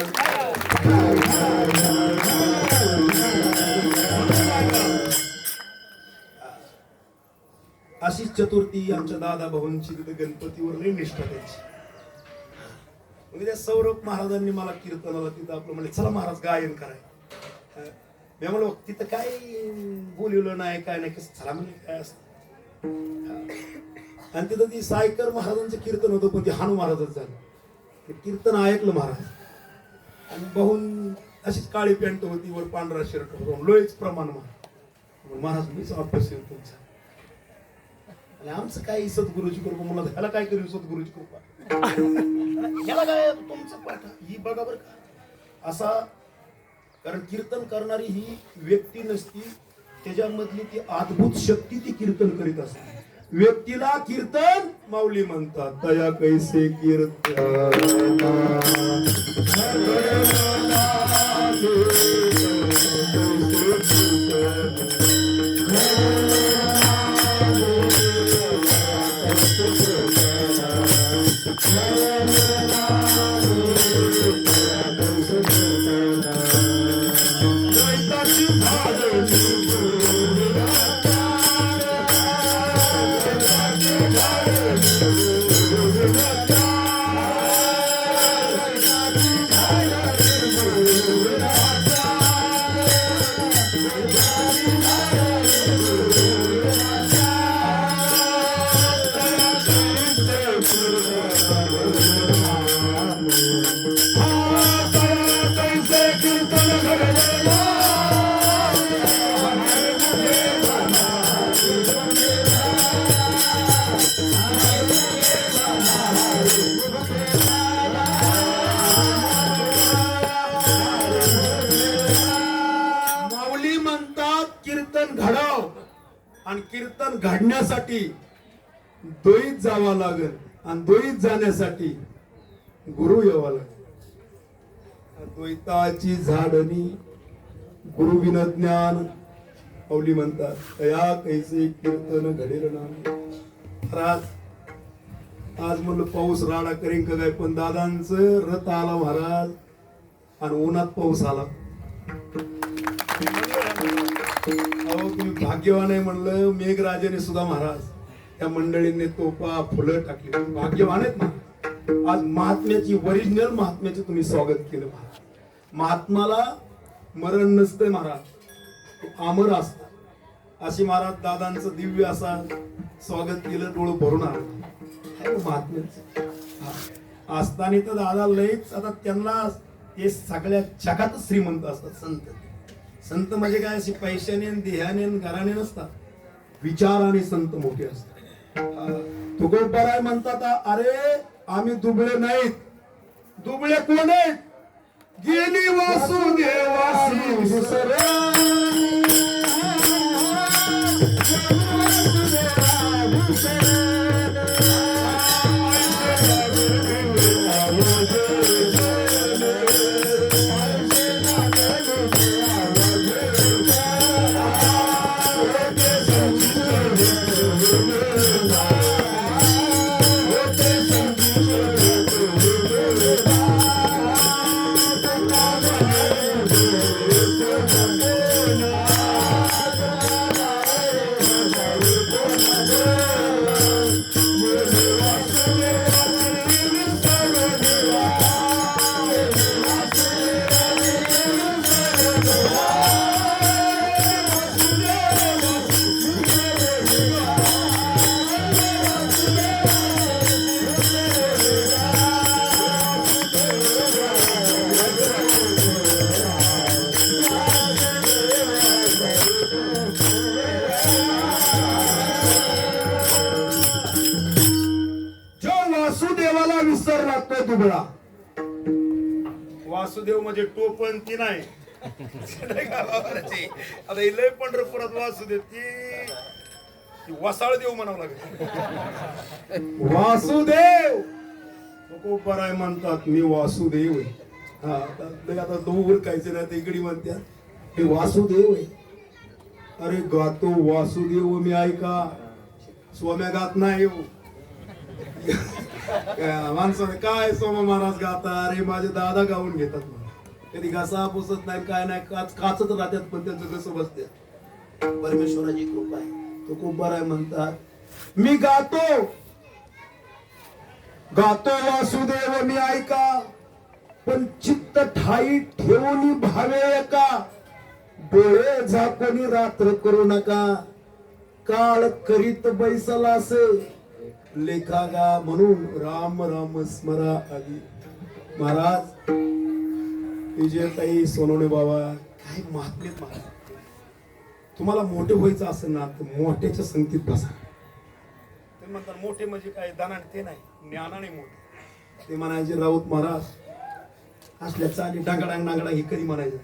अशीच चतुर्थी आमच्या दादा भाऊंची गणपतीवर लई निष्ठा द्यायची. म्हणजे त्या सौरभ महाराजांनी मला कीर्तनाला तिथं आपलं म्हणजे चला महाराज गायन कराय. मी म्हणलो तिथं काय बोलवलं नाही काय नाही, कसं चला म्हणजे काय असतं. आणि तिथं ती सायकर महाराजांचं कीर्तन होतं, पण ते हानू महाराजच झालं. ते कीर्तन ऐकलं महाराज आणि बहुन अशीच काळी पॅन्ट होती, वर पांढरा शर्ट होता, लोयच प्रमाण महाराज मीच अभ्यास येतो तुमचा. आणि आमचं काय सद्गुरूची कृपा, मला ह्याला काय करू सद्गुरूची कृपा, ह्याला काय तुमचं पाठ ही बघा बरं का असा. कारण कीर्तन करणारी ही व्यक्ती नसती, त्याच्यामधली ती अद्भुत शक्ती ती कीर्तन करीत असते. व्यक्तीला कीर्तन माऊली म्हणतात. तया कैसे कीर्तन आणि कीर्तन घडण्यासाठी दोईत जावं लागेल आणि दोईत जाण्यासाठी गुरु यावा लागेल. द्वैताची झाडणी गुरु विना ज्ञान माऊली म्हणतात. तया कैसे कीर्तन घडेल ना. महाराज आज म्हणलं पाऊस राडा करीन का काय, पण दादांचं रथ आला महाराज आणि उन्हात पाऊस आला. अहो तुम्ही भाग्यवान आहे म्हणलं. मेघराजाने सुद्धा महाराज त्या मंडळींनी तोफा फुलं टाकली. भाग्यवान आहेत ना. आज महात्म्याची ओरिजिनल महात्म्याचे तुम्ही स्वागत केलं महाराज. महात्माला मरण नसतंय महाराज, ते अमर असतात. अशी महाराज दादांचं दिव्य असा स्वागत केलं, डोळं भरून आलं. महात्म्याचं असताना तर दादा लईच आता त्यांना हे सगळ्या जगातच श्रीमंत असतात. संत म्हणजे काय अशी पैशाने देहाने घराने नसतात, विचाराने संत मोठे असतात. तुकोबाराय म्हणतात अरे आम्ही दुबळे नाहीत. दुबळे कोण आहेत? गेली वासुदेवासी विसरा. वासुदेवाला विसरला तो दुबळा. वासुदेव म्हणजे टोपण ती नाही. आता लय पंढरपुरात वासुदेव ती वसाळ देव म्हणावं लागेल. वासुदेव तुकोबाराय म्हणतात मी वासुदेव आहे. हा आता दूर कायचे नाही ते इकडे म्हणतात मी वासुदेव आहे. अरे गातो वासुदेव मी ऐका, सोम्या गात नाही. माणसाने काय सोमा महाराज गाता, अरे माझे दादा गाऊन घेतात. कधी घासा पुसत नाही काय नाही, काचत राहतात, पण त्यांचं कसं बसते. परमेश्वराची कृपा आहे. तो खूप बरं आहे म्हणतात मी गातो वासुदेव मी ऐका, पण चित्त ठाई ठेवून भावे एका. डोळे झाकोनी रात्र करू नका, काळ करीत बैसला असे लेखागा म्हणून राम राम स्मरा आली. महाराज विजयताई सोनवणे बाबा काय महात्मे. तुम्हाला मोठे व्हायचं असेल ना तर मोठ्याच्या संगतीत बसा. ते म्हणतात मोठे म्हणजे काय दानाने ते नाही, ज्ञानाने मोठे. ते म्हणायचे राऊत महाराज असल्या चाली डांगडांग नांगडा हे कधी म्हणायचं.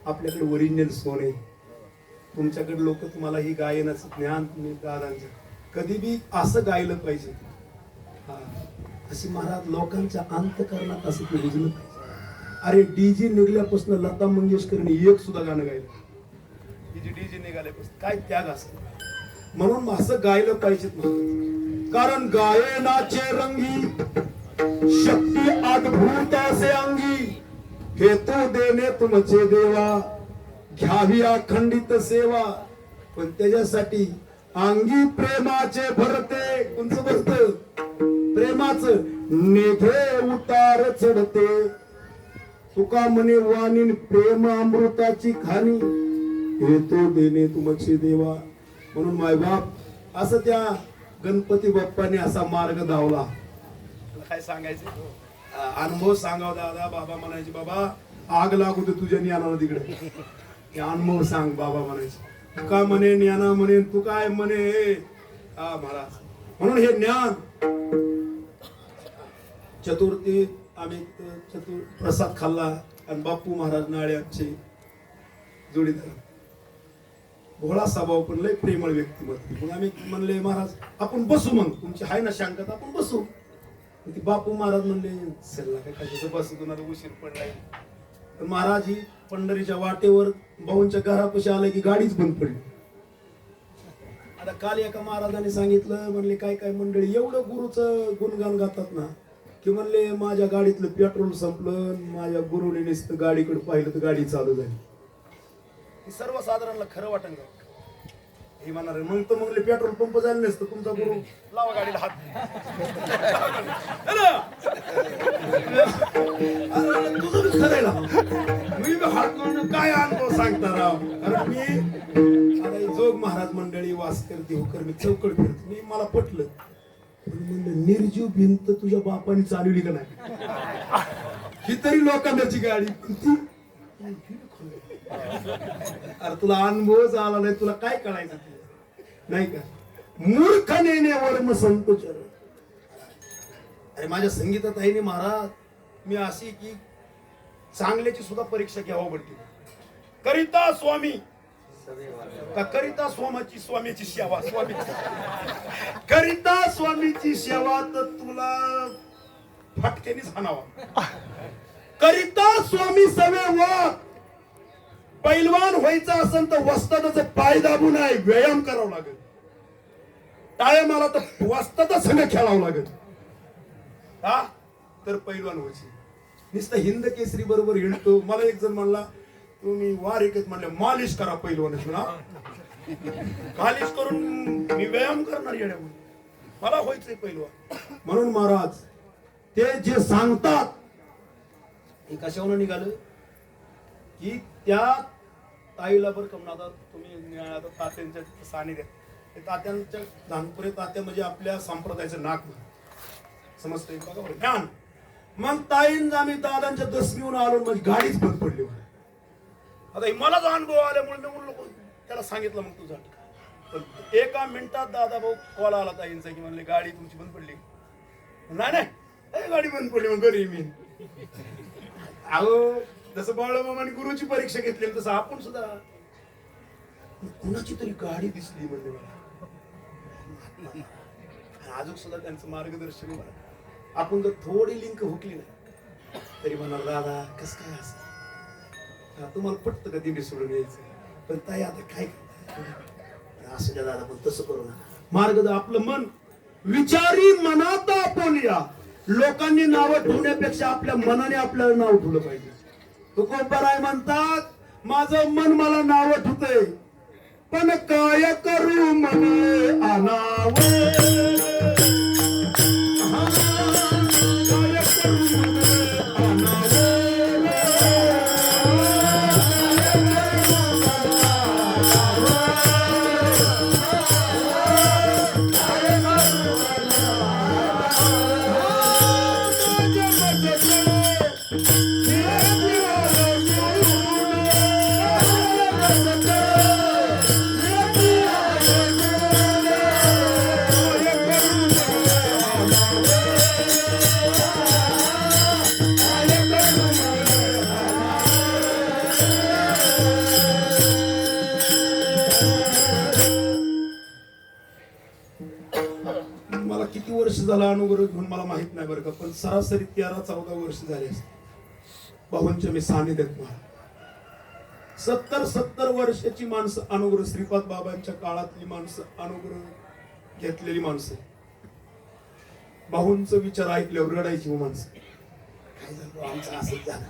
आपल्याकडे ओरिजिनल सोने, तुमच्याकडे लोक तुम्हाला ही गायनाचं ज्ञान तुम्ही दादांचं कधी बी असं गायलं पाहिजे. अशी महाराज लोकांच्या अंतकरणात असं ते रुजलं पाहिजे. अरे डीजे निघल्यापासून लता मंगेशकरने एक सुद्धा गाणं गायलं. डीजे निघाल्यापासून काय त्याग असतो. म्हणून असं गायलं पाहिजे. कारण गायनाचे रंगी शक्ती अद्भुत असे अंगी. हेतू देणे तुमचे देवा, घ्यावी अखंडित सेवा. पण त्याच्यासाठी अंगी प्रेमाचे भरते. कोणचं भरत? प्रेमाचं. नेघे उतार चढते. तुका म्हणे वाणी प्रेम अमृताची खाणी. हेतू देणे तुमचे देवा. म्हणून मायबाप असं त्या गणपती बाप्पाने असा मार्ग धावला. काय सांगायचं अनुभव सांगाव दादा. बाबा म्हणायचे बाबा आग लागू दे तुझ्या ज्ञानाला तिकडे. अनुभव सांग बाबा म्हणायचे. का म्हणे ज्ञाना म्हणे तू काय म्हणे महाराज. म्हणून हे ज्ञान चतुर्थी आम्ही प्रसाद खाल्ला आणि बापू महाराज नाळ्याचे जोडीदार. भोळा स्वभाव पण लय प्रेमळ व्यक्तिमत्व. मग आम्ही म्हणले महाराज आपण बसू, मग तुमची आहे ना शांतता आपण बसू. ती बापू महाराज म्हणले सल्ला काय कशाचं बसू, तुम्हाला उशीर पडलाय. तर महाराज ही पंढरीच्या वाटेवर भाऊंच्या घरापाशी आलं की गाडीच बंद पडली. आता काल एका महाराजांनी सांगितलं, म्हणले काय काय मंडळी एवढं गुरुचं गुणगान गातात ना, की म्हणले माझ्या गाडीतलं पेट्रोल संपलं, माझ्या गुरुने नुसतं गाडीकडे पाहिलं तर गाडी चालू झाली. हे सर्वसाधारणला खरं वाटन का? हे म्हणणार मग तर म्हणले पेट्रोल पंप झालं नसतं, तुमचा गुरु लावा गाडीला हात. तुझं खरं ना, मी हात म्हणून काय अनुभव सांगता राव. कारण मी आता जोग महाराज मंडळी वास्कर देवकर मी चौकड फिरतो, मी मला पटलं. पण म्हणलं निर्जीव भिंत तुझ्या बापाने चालवली का नाही, ही तरी लोकांची गाडी ती. अरे तुला अनुभवच आला नाही, तुला काय कळायचं नाही का? मूर्ख नेणे वर्म संतोचर. अरे माझ्या संगीतात आहे महाराज, मी अशी की चांगल्याची सुद्धा परीक्षा घ्यावं पडते. करिता स्वामी का करिता स्वामीची स्वामीची सेवा, स्वामी करिता स्वामीची सेवा तर तुला फटक्यानेच हाणावा. करिता स्वामी सवे व पैलवान व्हायचं असेल तर वस्तादाचं पाय दाबून आहे व्यायाम करावा लागेल. टाळ्या मला तर वस्तादा संघ खेळावं लागेल. हा तर पैलवान व्हायचे. नुसतं हिंद केसरी बरोबर हिंडतो. मला एक जण म्हणला तुम्ही वार एकच म्हणले मालिश करा पैलवान ना, मालिश करून मी व्यायाम करणार येण्या, मला व्हायचंय पैलवान. म्हणून महाराज ते जे सांगतात हे कशावर निघालं की त्या ताईला बरं कमना. आता तुम्ही आता तात्यांच्या सानिध्यात, तात्यांच्या लहानपुरे तात्या म्हणजे आपल्या संप्रदायाचं नाक समजतंय बघा बरं ज्ञान. मग ताईन आम्ही दादांच्या दसमीहून आलो, म्हणजे गाडीच बंद पडली. आता मलाच अनुभव आल्यामुळे मी म्हणलो त्याला सांगितलं मग तुझा. पण एका मिनिटात दादा भाऊ कॉल आला ताईंचा की म्हणले गाडी तुमची बंद पडली. नाही नाही गाडी बंद पडली मग घरी मी. अहो जसं बाळूमामाने गुरुची परीक्षा घेतली तसं आपण सुद्धा कुणाची तरी गाडी दिसली म्हणजे मला अजून सुद्धा त्यांचं मार्गदर्शन मला. आपण जर थोडी लिंक हुकली ना तरी म्हणाल दादा कस काय असं तुम्हाला पटतं का दिंडी सोडून यायचं. पण ताई आता काय असं द्या दादा, पण तसं करू नका. मार्ग आपलं मन विचारी मनात आपण या. लोकांनी नावं ठेवण्यापेक्षा आपल्या मनाने आपल्याला नाव ठेवलं पाहिजे. तुकोबराय म्हणतात माझं मन मला नाव ठेवतंय, पण काय करू मने आनावे. मला किती वर्ष झाला अनुग्रह घेऊन मला माहित नाही बरं का, पण सरासरी 13-14 वर्ष झाली असते भाऊंच्या मी सानिध्यात. 70 वर्षाची माणसं अनुग्रह, श्रीपाद बाबांच्या काळातली माणसं, अनुग्रह घेतलेली माणसं, भाऊंचं विचार ऐकल्यावर रडायची माणसं. काय झालं आमचं असंच झालं.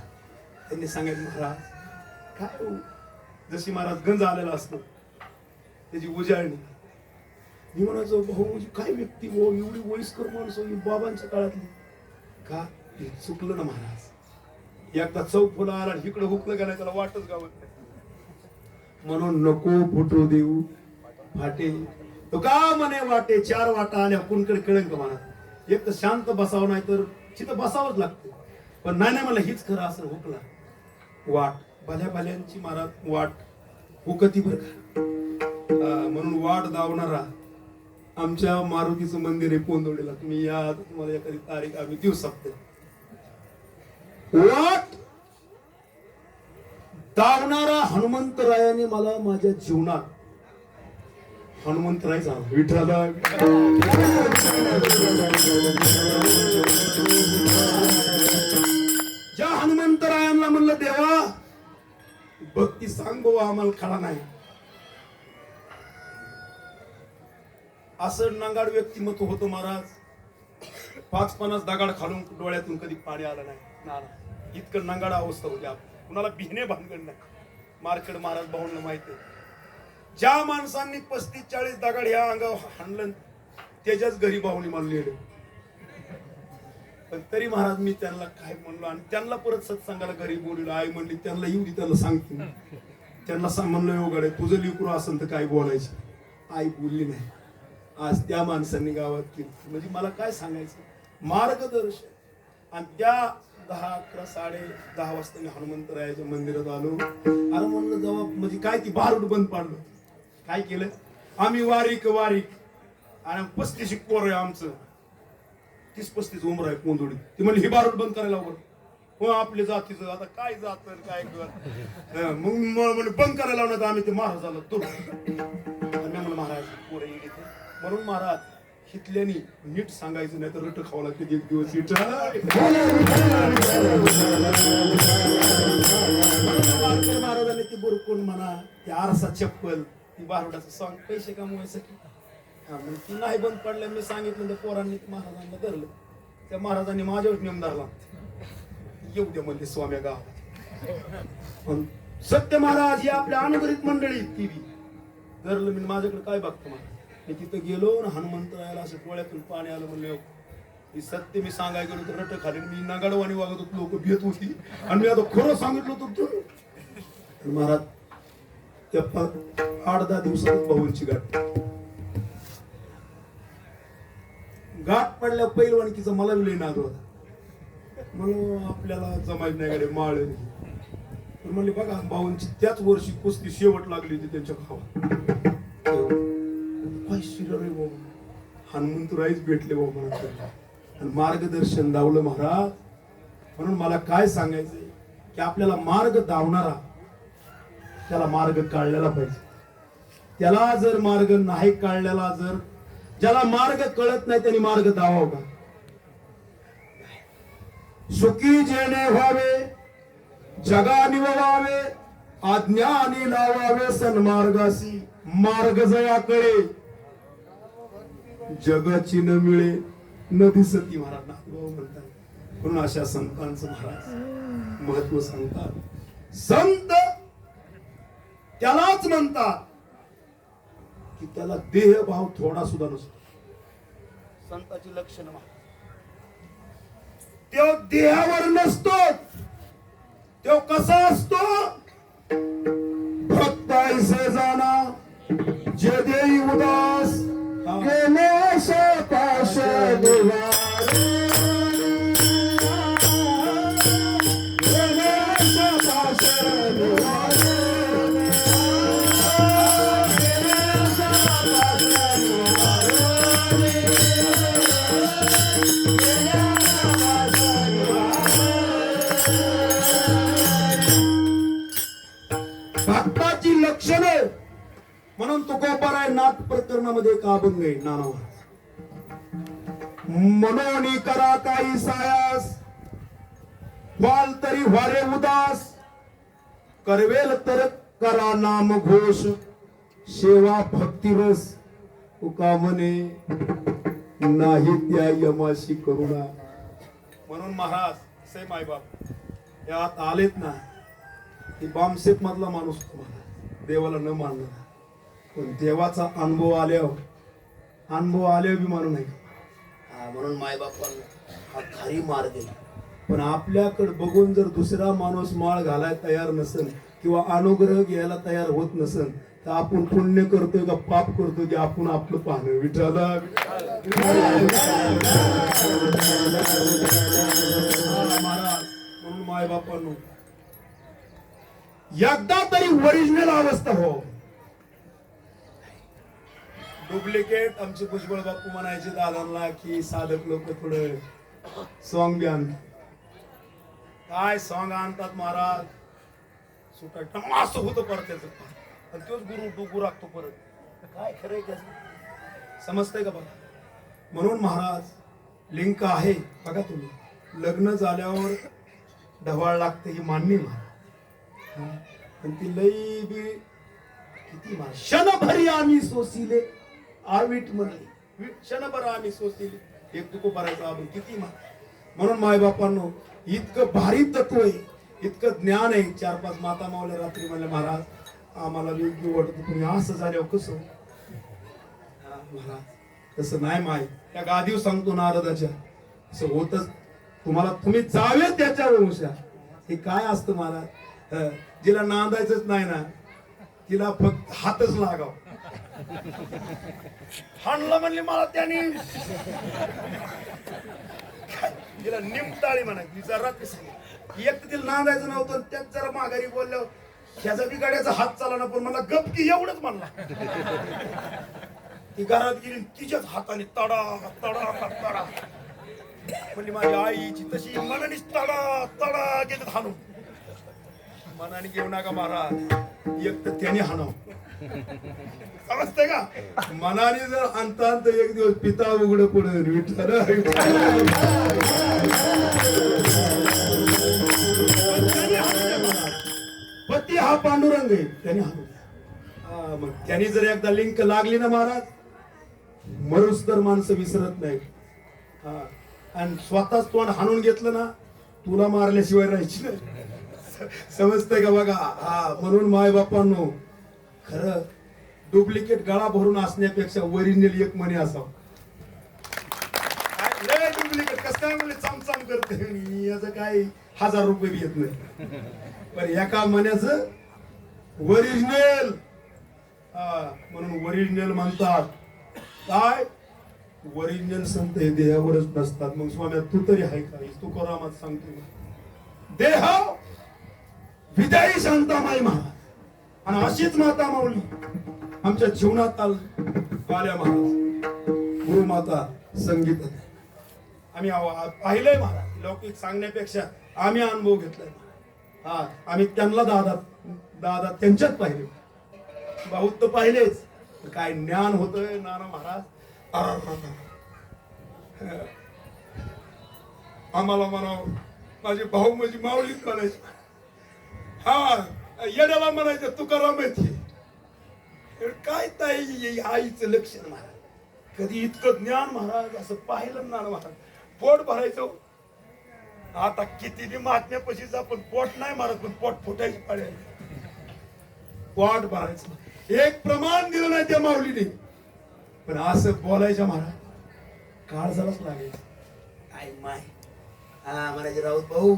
त्यांनी सांगायचं महाराज काय हो? जशी महाराज गंज आलेला असतो त्याची उजाळणी. मी म्हणायचो भाऊ काय व्यक्ती हो, एवढी वयस्कर माणसं बाबांच्या काळातली का. चुकलं ना महाराज. एकदा चौक फुला आला इकडं हुकलं का नाही त्याला वाटच गावत नाही. म्हणून नको फुटू देऊ फाटे तो का म्हणे वाटे. 4 वाटा आल्या कुणकडे कळंक म्हणा. एक तर शांत बसावं नाही तर तिथं बसावंच लागतं. पण नाही मला हीच खरं असं हुकला वाट. भल्या भल्यांची महाराज वाट हुकती बरं का. म्हणून वाट दावणारा आमच्या मारुतीचं मंदिर आहे पोंदवडीला. तुम्ही या, तुम्हाला एखादी तारीख आम्ही देऊ शकतो. वाट दावणारा हनुमंतरायाने मला माझ्या जीवनात हनुमंतराय झाला. विठ्ठला ज्या हनुमंतरायांना म्हणलं देवा भक्ती सांग बाबा आम्हाला खडा नाही. असं नांगाड व्यक्तिमत्व होतं महाराज. 5-50 दगाड खालून डोळ्यातून कधी पाणी आलं नाही ना. इतकं नांगाड अवस्था होती. कुणाला भिने भानगड नाही. मार्केट महाराज भाऊंना माहिती आहे, ज्या माणसांनी 35-40 दगाड ह्या अंगावर हाणलं त्याच्याच घरी भाऊनी मानले. पण तरी महाराज मी त्यांना काय म्हणलो आणि त्यांना परत सत्संगाला घरी बोललो. आई म्हणली त्यांना येऊ दे, त्यांना सांगते. त्यांना म्हणलं हो गडे तुझं लिकरू असेल तर काय बोलायचं. आई बोलली नाही. आज त्या माणसांनी गावात केलं म्हणजे मला काय सांगायचं मार्गदर्शन. आणि त्या 10-11, 10:30 वाजता मी हनुमंतरायाच्या मंदिरात आलो. अरे म्हणलं जेव्हा म्हणजे काय ती बारूड बंद पाडलं. काय केलं आम्ही वारीक आणि 35 पोर आहे आमचं. 30-35 उमर आहे कोंदोडी. ती म्हणली ही बारूड बंद करायला हवं. हो आपल्या जातीचं आता काय जात काय मग बंद करायला लावण्यात आम्ही ते महाराजाला तो म्हणलं महाराज पोरं येईल इथे. म्हणून महाराज हितल्यानी नीट सांगायचं नाही तर रट खावं लागते एक दिवस. महाराजांनी ती बुरकून म्हणा ते आरसा चप्पल ती बारुडाचं सॉंग पैसे कमवायसाठी मग ती नाही बंद पडलं. मी सांगितलं तर पोरांनी महाराजांना धरलं. त्या महाराजांनी माझ्यावर नेम धरला. येऊ द्या म्हणजे स्वाम्या गावात. सत्य महाराज ही आपल्या अनुग्रहित मंडळी ती बी धरलं. मी माझ्याकडे काय बघतो मला. मी तिथं गेलो ना हनुमंतरायाला असं डोळ्यातून पाणी आलं. म्हणलं ही सत्य मी सांगाय गेलो तर रट खाली. मी नागाडवाणी वागत होतो. लोक भेट होती आणि मी आता खरं सांगितलं होतं. महाराज त्या 8-10 दिवसातच भाऊंची गाठ पडल्या पैलवानकीचा मला लय नाद होता. म्हणून आपल्याला जमायच नाही गाडी माळ. पण म्हणले बघा भाऊंची त्याच वर्षी कुस्ती शेवट लागली होती त्यांच्या गावात. हनुमंतरायच भेटले भाऊ मला आणि मार्गदर्शन दावलं महाराज. म्हणून मला काय सांगायचंय की आपल्याला मार्ग दावणारा त्याला मार्ग काढलेला पाहिजे. त्याला जर मार्ग नाही काढलेला, जर ज्याला मार्ग कळत नाही त्यांनी मार्ग दावाव का. सुखी जेणे व्हावे जगा निववावे आज्ञानी लावावे सन्मार्गासी. मार्ग जया कळे जगाची न मिळे न दिसती महाराज नाथभाऊ म्हणतात. म्हणून अशा संतांचं महाराज महत्व सांगतात. संत त्यालाच म्हणतात की त्याला देहभाव थोडा सुद्धा नसतो. संताची लक्षण तो देहावर नसतो. तो कसा असतो भक्त ऐसे जाना जे देई उदास गेले शपाश निवारे. गेले शपाश निवारे. भक्ताची लक्षणे म्हणून तुकोबाराय नाथ प्रकरणामध्ये एक अभंग आहे नाना. मनोनी करा काही सायास व्हाल तरी व्हारे उदास. करवेल तर करा नाम घोष सेवा भक्तिरस. तुका म्हणे नाही त्या यमाशी करुणा. म्हणून महाराज से मायबाप यात आलेत ना ती बामसेप मधला माणूस तुम्हाला देवाला न मानला. पण देवाचा अनुभव आल्यावर बी मानू नाही. म्हणून मायबापांना हा खरी मार्ग आहे. पण आपल्याकडे बघून जर दुसरा माणूस माळ घालाय तयार नसेल किंवा अनुग्रह घ्यायला तयार होत नसेल तर आपण पुण्य करतोय का पाप करतोय की आपण आपलं पाहणं. विठ्ठला महाराज म्हणून मायबापांनो एकदा तरी ओरिजिनल अवस्था हो. डुप्लिकेट आमचे भुजबळ बापू म्हणायचे दादांना की साधक लोक थोडं सॉंग बी आणतात. काय सॉंग आणतात महाराज सुटा असं होतं परत त्याच. तोच गुरु डुगू राखतो परत. काय खरंय त्याच समजतंय का बघा. म्हणून महाराज लिंक आहे बघा. तुम्ही लग्न झाल्यावर ढवाळ लागते ही मान्य महाराज. पण ती लई बी किती क्षणभरी आम्ही सोसिले आवीट म्हणली क्षणभर आम्ही सोचली एक तुको भरायचा आपण किती म्हणून मायबापांनो इतकं भारी तत्व आहे, इतकं ज्ञान आहे. 4-5 माता मावल्या रात्री म्हणले महाराज आम्हाला वेगळी वाटत पण असं झाल्यावर कसं महाराज तसं नाही माय त्या गादीव सांगतो नारदाच्या असं होतच तुम्हाला तुम्ही जावे त्याच्यावर हुशार. हे काय असतं महाराज जिला नांदायचंच नाही ना तिला फक्त हातच लागाव. हाणलं म्हणले मला त्याने तिला निमताळी म्हणायची जरा एक तर तिला नांदायचं नव्हतं त्यात जरा माघारी बोलल्यावर ह्याचा बिगाड्याचा हात चाला ना पण मला गपकी एवढंच म्हणला. ती घरात गेली तिच्याच हाताने तडा तडा तडा म्हणजे माझ्या आईची तशी मनानेच तडा तडा घेतात हाणून. मनाने घेऊ नका महाराज एक तर त्याने हाणव समजते का. मनाने जर आणता तर एक दिवस पिता उघड पडेल विठ्ठल. पती हा पांडुरंग आहे त्याने हाणू मग त्याने जर एकदा लिंक लागली ना महाराज मरूस तर माणसं विसरत नाही. आणि स्वतःच तोंड हाणून घेतलं ना तुला मारल्याशिवाय राहायची नाही. समजतंय का बघा. म्हणून माय बापांनो खरं डुप्लिकेट गळा भरून असण्यापेक्षा ओरिजिनल एक मणी असावं. डुप्लिकेट कसं काय म्हणले चामचाम करते याचं काय 1000 रुपये बी येत नाही पण एका मण्याचं ओरिजिनल. म्हणून ओरिजिनल म्हणतात. काय ओरिजिनल संत हे देहावरच नसतात. मग स्वामी तू तरी आहे का तू करामात सांगतो देह विदाई शांतामाई महाराज आणि अशीच माता माऊली आमच्या जीवनात आल्या महाराज. गुरुमाता संगीत आम्ही पाहिलंय महाराज. लौकिक सांगण्यापेक्षा आम्ही अनुभव घेतलाय. आम्ही त्यांना दादा त्यांच्यात पाहिले भाऊ तर पाहिलेच काय ज्ञान होतंय नाना महाराज. आम्हाला म्हणावं माझे भाऊ माझी माऊली म्हणायची. येड्याला म्हणायचं तुकाराम काय ताई आईचं लक्षण महाराज. कधी इतकं ज्ञान महाराज असं पाहिलं ना महाराज. पोट भरायचं आता किती महात्म्यापाशी जा पण पोट नाही मारत पण पोट फुटायची पाळी. पोट भरायचं एक प्रमाण दिलं नाही त्या माऊलीने पण असं बोलायचं महाराज काळ झालाच लागेल. आई माय म्हणायचे राऊत भाऊ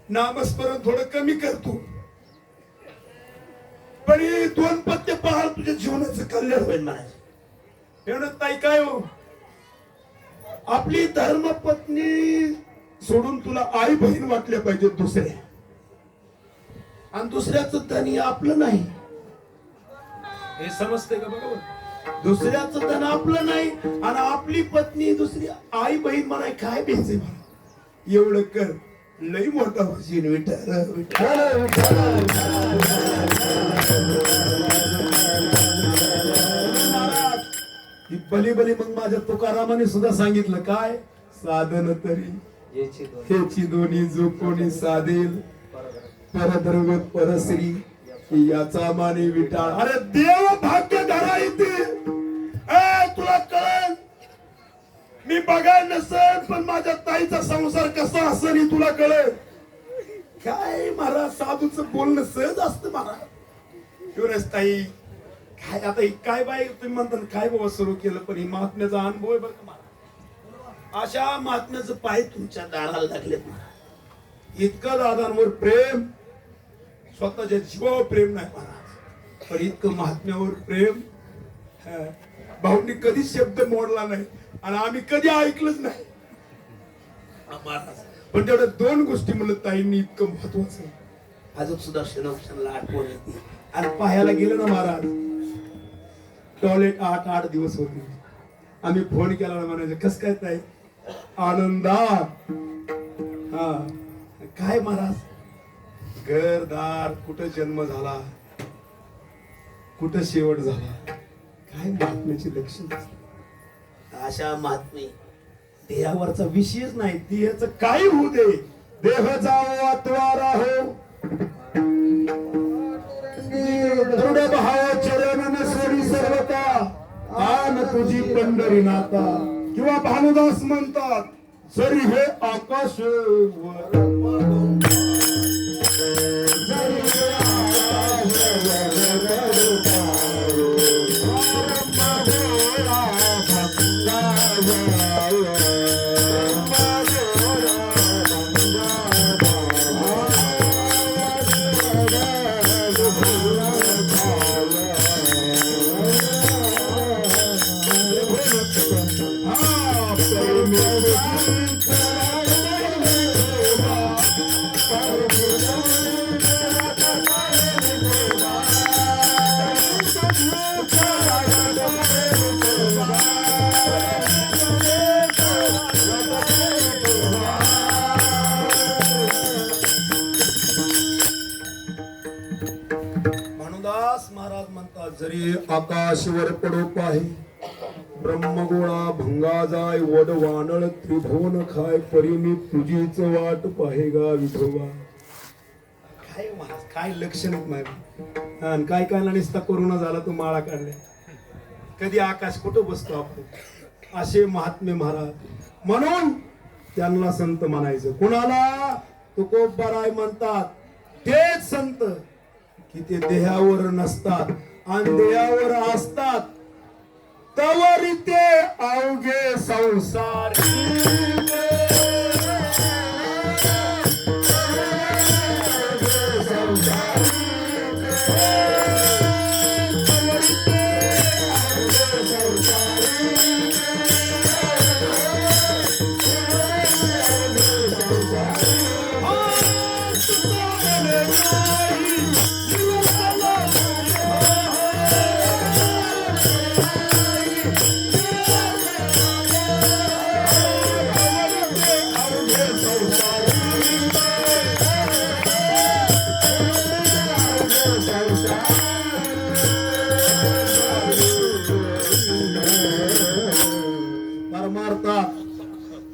नामस्मरण थोडं कमी करतो पण 2 पत्ते पहाल तुझ्या जीवनाचं कल्याण होईल म्हणायचे. एवढं ताई काय हो आपली धर्मपत्नी सोडून तुला आई बहीण वाटल्या पाहिजे दुसऱ्या आणि दुसऱ्याचं धनी आपलं नाही हे समजते का बरोबर. दुसऱ्याचं धन आपलं नाही आणि आपली पत्नी दुसरी आई बहीण म्हणाय काय बेचे म्हणा. एवढं कर लई मोठा भजीन विठ्ठल. बली बली मग माझ्या तुकारामाने सुद्धा सांगितलं काय साधन तरी हेची दोन्ही जो कोणी साधेल परद्रव्य परश्री याचा माने विटाळ. अरे देव भाग्य धरा इथे तुला कळेल मी बघाय नसेल पण माझ्या ताईचा संसार कसा असेल तुला कळेल. काय महाराज साधूचं बोलणं सहज असतं महाराज. एवढंच ताई काय आता काय बाई तुम्ही म्हणता काय बाबा सुरू केलं पण ही महात्म्याचा अनुभव आहे बघा महाराज. अशा महात्म्याचं पाय तुमच्या दाराला लागलेत महाराज. इतकं दादांवर प्रेम स्वतःच्या जीवावर प्रेम नाही महाराज पण इतकं महात्म्यावर प्रेम भाऊंनी कधी शब्द मोडला नाही आणि आम्ही कधी ऐकलंच नाही महाराज. पण तेवढ्या 2 गोष्टी म्हणलं ताईंनी इतकं महत्वाचं अजून सुद्धा क्षणोक्षणाला आठवण येते. आणि पाहायला गेलं ना महाराज टॉयलेट 8 दिवस होते. आम्ही फोन केला ना म्हणायचं कस काय ताई आनंदा काय महाराज घरदार कुठं जन्म झाला कुठं शेवट झाला काय महात्म्याची लक्षण. अशा महात्मे देहावरचा विषयच नाही. देहाचं काही होऊ दे देह जाओ अथवा राहो दृढ भाव चरण सोडी सर्व तुझी पंढरीनाथा किंवा भानुदास म्हणतात जरी हे आकाश वर भानुदास महाराज म्हणतात जरी आकाशवर पडो पाहे ब्रह्मगोळा भंगा जाय वड वानळ त्रिभुवन खाय परिमी तुझीच वाट पाहेगा विठोबा. काय महाराज काय लक्षण नाही काय काय निस्ता करोना झाला तो माळा काढल्या कधी आकाश कुठं बसतो आपण असे महात्मे महाराज म्हणून त्यांना संत म्हणायचं. कुणाला तुकोबाराय म्हणतात तेच संत की ते देहावर नसतात आणि देहावर असतात तवरी ते अवघे संसार.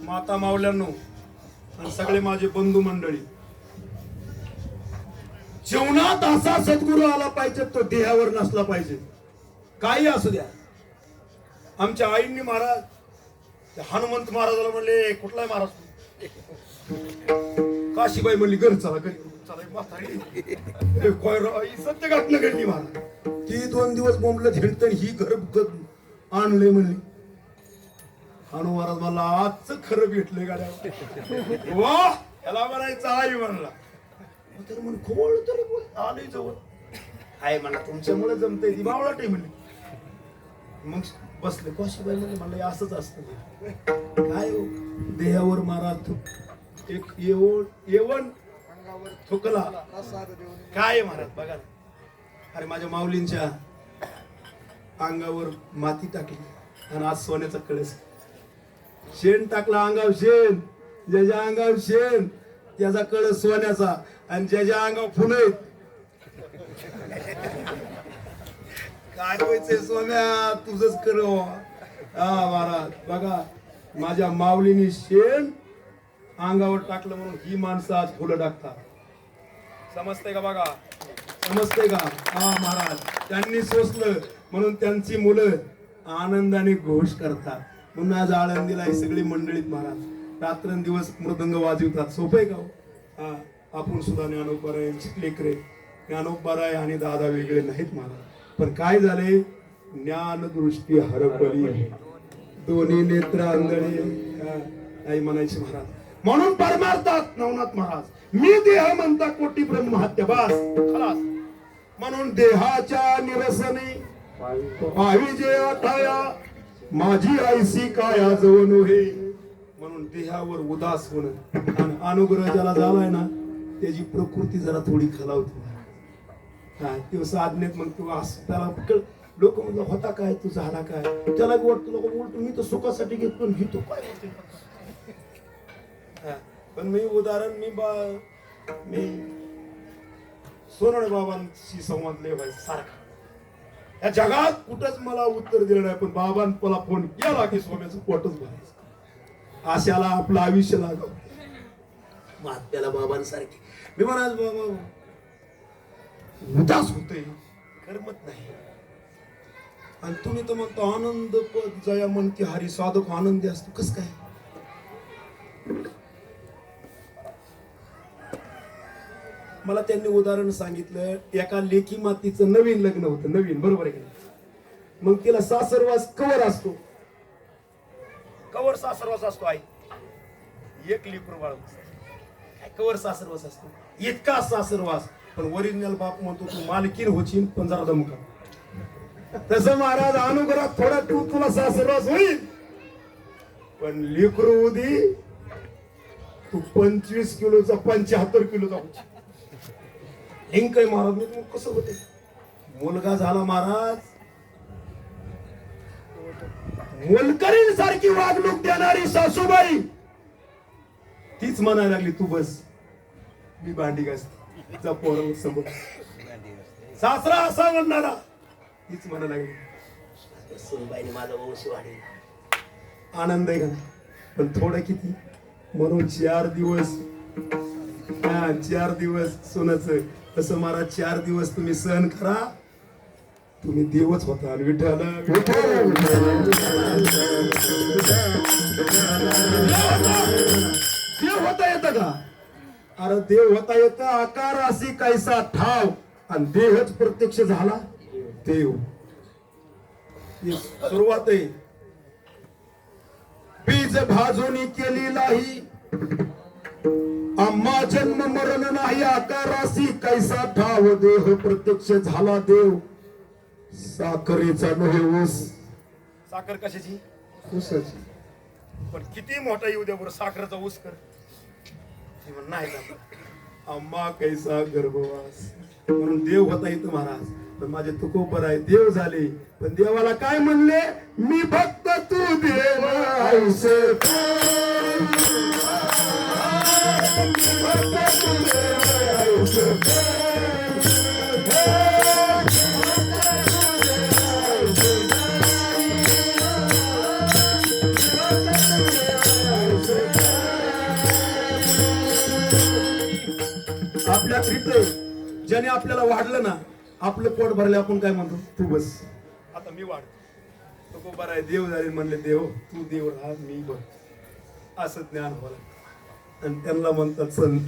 माता मावल्यांनो आणि सगळे माझे बंधू मंडळी जीवनात असा सद्गुरू आला पाहिजे तो देहावर नसला पाहिजे काही असू द्या. आमच्या आईंनी महाराज हनुमंत महाराजाला म्हणले कुठलाय महाराज काशीबाई म्हणली घर चला घरी सत्य घटना घडली महाराज ती 2 दिवस बोंबलं झेंडत ही घर आणले म्हणली. हनु महाराज मला आजच खरं भेटले गाड्या वा याला म्हणायचं आई म्हणला तर म्हण खोळ तरी बोल आले जवळ आई म्हणला तुमच्यामुळे जमतंय ती बावळाटे म्हणली. मग बसले काशीबाई म्हणले म्हणलं असंच असतं काय हो देहावर महाराज एक येवण थुकला काय महाराज बघा अरे माझ्या माऊलींच्या अंगावर माती टाकली आणि आज सोन्याचा कळस शेण टाकला अंगावर शेण ज्याच्या अंगावर शेण त्याचा कळस सोन्याचा आणि ज्याच्या अंगावर फुले काय व्हायचंय सोन्या तुझंच कर हा महाराज बघा माझ्या माऊलीनी शेण अंगावर टाकलं म्हणून ही माणसं आज फुलं टाकतात. समजतंय का बघा समजतंय का हा महाराज त्यांनी सोसलं म्हणून त्यांची मुलं आनंदाने घोष करतात. म्हणून आज आळंदीला ही सगळी मंडळीत महाराज रात्रंदिवस मृदंग वाजवतात. सोपं का हा आपण सुद्धा ज्ञानोबाराय चिखलेकरे ज्ञानोबाराय आणि दादा वेगळे नाहीत महाराज. पण काय झाले ज्ञानदृष्टी हरपली दोन्ही नेत्र आंधळे आई म्हणायचे महाराज. म्हणून परमार्थात नवनाथ महाराज मी देह म्हणता कोटी ब्रह्महत्या बास खलास. म्हणून देहाच्या निरसने पावी जे आठाया माझी आईसी काया जवळ हे. म्हणून देहावर उदास होणं आणि अनुग्रह ज्याला झालाय ना त्याची प्रकृती जरा थोडी खालावते काय ते साधनेत मग तू असं त्याला लोक म्हणलं होता काय तू झाला काय त्याला वाटतं लोक उलट मी तर सुखासाठी घेतो घेतो काय होते. पण मी उदाहरण मी सोनवणे बाबांशी संवाद लय व्हायचा सारखा या जगात कुठंच मला उत्तर दिलं नाही. पण बाबांना मला फोन केला की सोन्याचं पोटच भरायचं आशाला आपलं आयुष्य लागव महात्म्याला बाबांसारखे मी म्हणाल बाबा उदास होतोय करमत नाही आणि तुम्ही तर म्हणतो आनंद पद जया मन की हरी साधक आनंदी असतो. कस काय? मला त्यांनी उदाहरण सांगितलं, एका लेकी मातीचं नवीन लग्न होतं, नवीन, बरोबर आहे का? मग तिला सासरवास कवर असतो, कवर सासरवास असतो. आई एक लेकरू बाळ काय कवर सासरवास असतो, इतका सासरवास. पण ओरिजिनल बाप म्हणतो तू मालकीन होशील पण जरा दमका. तसं महाराज अनुग्रहात थोडा तुला सासरवास होईल, पण लेकरू उदी तू 25 किलोचा 75 किलोचा होशील. लिंक आहे महाराज. मी मग कसं होते? मुलगा झाला महाराज, मोलकरीण सारखी वागणूक देणारी सासूबाई तीच म्हणायला लागली तू बस, मी भांडी घासते, जा पोराला समोर. सासरा असा म्हणणारा तीच म्हणायला लागली सुनबाईने माझा वंश वाढेल. आनंद आहे का नाही? पण थोडं किती म्हणून 4 दिवस, 4 दिवस सोनाचं. तसं महाराज 4 दिवस तुम्ही सहन करा, तुम्ही देवच होता. विठ्ठल देव होता येतं का? अरे देव होता येतं आकार अशी कैसा ठाव, आणि देहच प्रत्यक्ष झाला देव. ही सुरुवात आहे. बीज भाजूनी केली नाही आम्हा जन्म मरण नाही, आकारासी कैसा ठाव, देह प्रत्यक्ष झाला देव. साखरेचा नव्हे ऊस. साखर कशाची? ऊसाची. पण किती मोठा येऊ द्या बरं, साखरेचा ऊस कर. नाही का आम्हा कैसा गर्भवास. म्हणून देव होता इथं महाराज. पण माझे तुकोबर आहे, देव झाले. पण देवाला काय म्हणले? मी भक्त तू देव ऐसे. आपल्या प्रीत ज्याने आपल्याला वाढलं ना, आपलं पोट भरले, आपण काय म्हणतो? तू बस, आता मी वाढ. तो बरं आहे, देव झाले म्हणले देव तू देव राहा, मी बघ. असं ज्ञान होला. आणि त्यांना म्हणतात संत.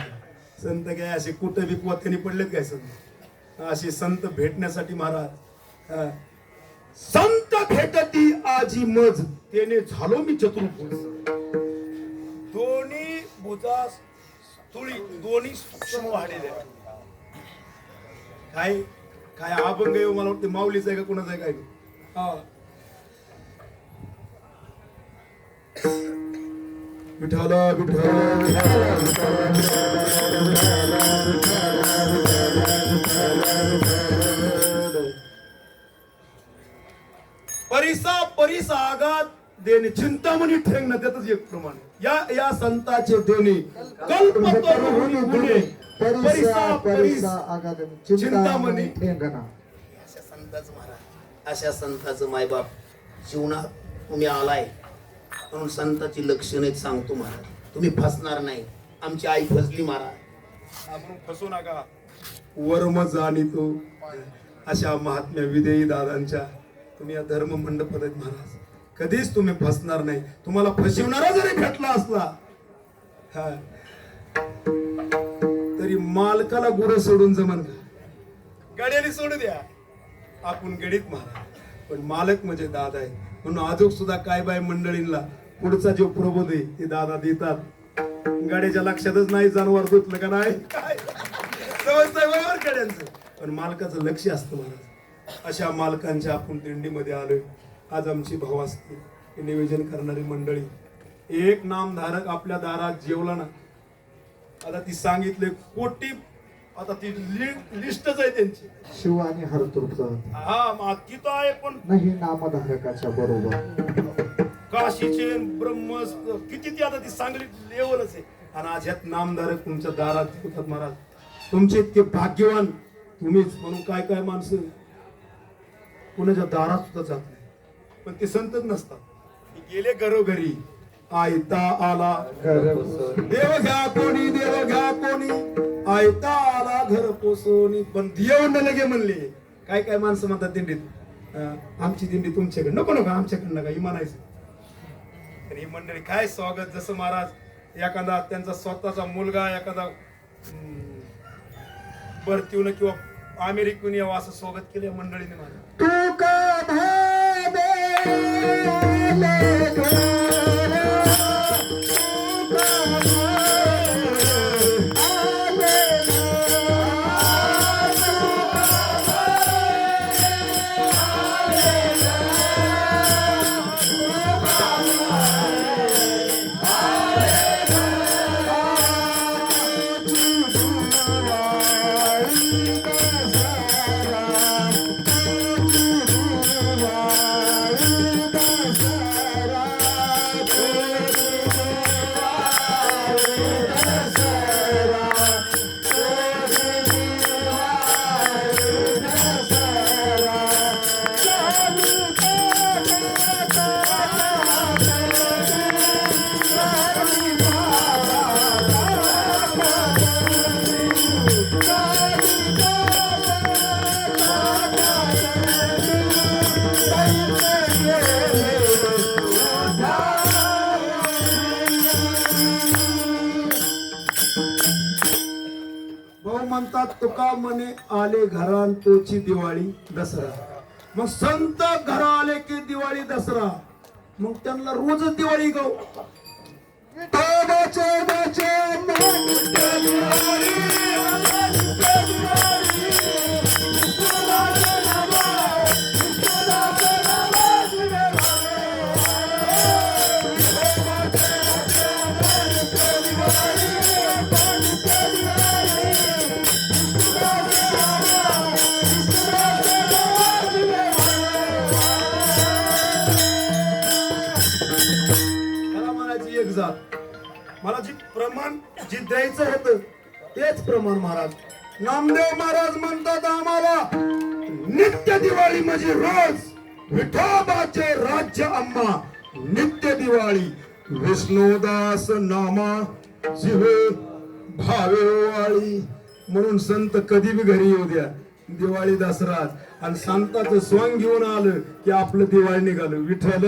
संत काय असे कुठं बी त्यांनी पडलेत काय संत? असे संत भेटण्यासाठी महाराज, संत भेटती आजी मज त्याने झालो मी चतुर्भुज. दोन्ही भुजा तुळी, दोन्ही सूक्ष्म वाढलेले. काय काय अभंग आहे मला वाटतं, माऊलीच आहे का कोणाचं आहे काय? विठ्ठल परिसा परिसा आगात देणे चिंतामणी ठेंगणं, त्यातच एक प्रमाण. या संताचे देणे कल्पतरू गुणे परिसा परिसा आगात चिंतामणी ठेंगणा. अशा संताचं महाराज, अशा संताचं मायबाप जीवनात तुम्ही आलाय म्हणून संताची लक्षणे सांगतो महाराज. तुम्ही फसणार नाही. आमची आई फसली महाराज, आपण फसू नका. वर्म जाणीतो अशा महात्म्या विदेयी दादांच्या तुम्ही या धर्म मंडपात आहेत महाराज. कधीच तुम्ही फसणार नाही. तुम्हाला फसवणारा जरी भेटला असला तरी मालकाला गुरं सोडून जमन का? गाड्याने सोडू द्या, आपण गडीत महाराज. पण मालक म्हणजे दादा आहे. म्हणून आजोग सुद्धा काय बाय मंडळींना पुढचा जो प्रबोध आहे ते दादा देतात. गाड्याच्या लक्षातच नाही जनावर धुतलं का नाही काय बरोबर गाड्यांचं, पण मालकाचं लक्ष असतं महाराज. अशा मालकांच्या आपण दिंडीमध्ये आलोय. आज आमची भाव असते निवेदन करणारी मंडळी. एक नामधारक आपल्या दारात जेवला ना, आता ती सांगितले कोटी, आता ती लिस्टच आहे त्यांची. शिव आणि हरतृप्त हा माती तर आहे, पण नाही नामधारकाच्या बरोबर काशीचे ब्रह्म किती ती आता ती चांगली लेवलच आहे. आणि आज ह्यात नामधारक तुमच्या दारात होतात महाराज. तुमचे इतके भाग्यवान तुम्हीच. म्हणून काय काय माणसं कुणाच्या दारात सुद्धा जात नाही, पण ते संतच नसतात. गेले घरोघरी आयता आला देव घ्या कोणी, देव घ्या कोणी, आयता आला घर पोसोनी. पण देव न लगे म्हणले. काय काय माणसं म्हणतात दिंडीत, आमची दिंडी तुमच्याकडे नको नको आमच्याकडे नका ही म्हणायचं. आणि ही मंडळी काय स्वागत, जसं महाराज एखादा त्यांचा स्वतःचा मुलगा एखादा भरतीहून किंवा अमेरिकेहून यावं असं स्वागत केलं या मंडळीने माझं. तू का भावे म्हणतात तुका म्हणे आले घरान तोची दिवाळी दसरा. मग संत घरा आले की दिवाळी दसरा, मग त्यांना रोजच दिवाळी गाव. मला जी प्रमाण जी द्यायचं होतं तेच प्रमाण महाराज नामदेव महाराज म्हणतात आम्हाला नित्य दिवाळी म्हणजे रोज विठोबाचे राज्य अम्मा नित्य दिवाळी विष्णुदास नामा जीवे भावे वाळी. म्हणून संत कधी बी घरी येऊ द्या दिवाळी दसरात आणि संताचं स्वांग घेऊन आलं की आपलं दिवाळी निघालं. विठ्ठल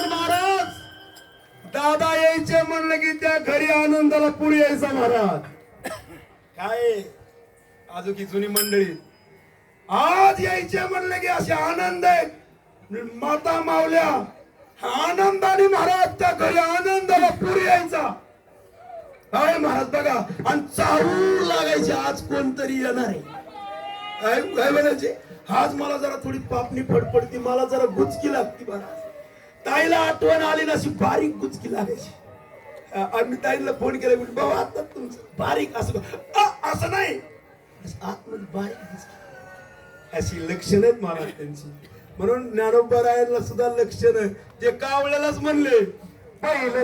महाराज दादा यायचे म्हणलं की त्या घरी आनंदाला पुढे यायचा महाराज. काय अजून की जुनी मंडळी आज यायचे म्हणले की असे आनंद आहे. माता मावल्या आनंदाने महाराज त्या घरी आनंदाला पुढे यायचा. काय महाराज बघा आणि चाहूल लागायचे आज कोणतरी येणार आहे. काय म्हणायचे आज मला जरा थोडी पापणी फडफडती, मला जरा गुचकी लागती महाराज. ताईला आठवण आली ना अशी बारीक गुचकी लागायची. आम्ही ताईला फोन केला म्हणजे बाबा आता तुमचं बारीक असं असं नाही आतमध्ये बारीक गुचकी अशी लक्षणं आहेत महाराज त्यांची. म्हणून ज्ञानोबा रायांना सुद्धा लक्षण जे कावळ्यालाच म्हणले पहिलं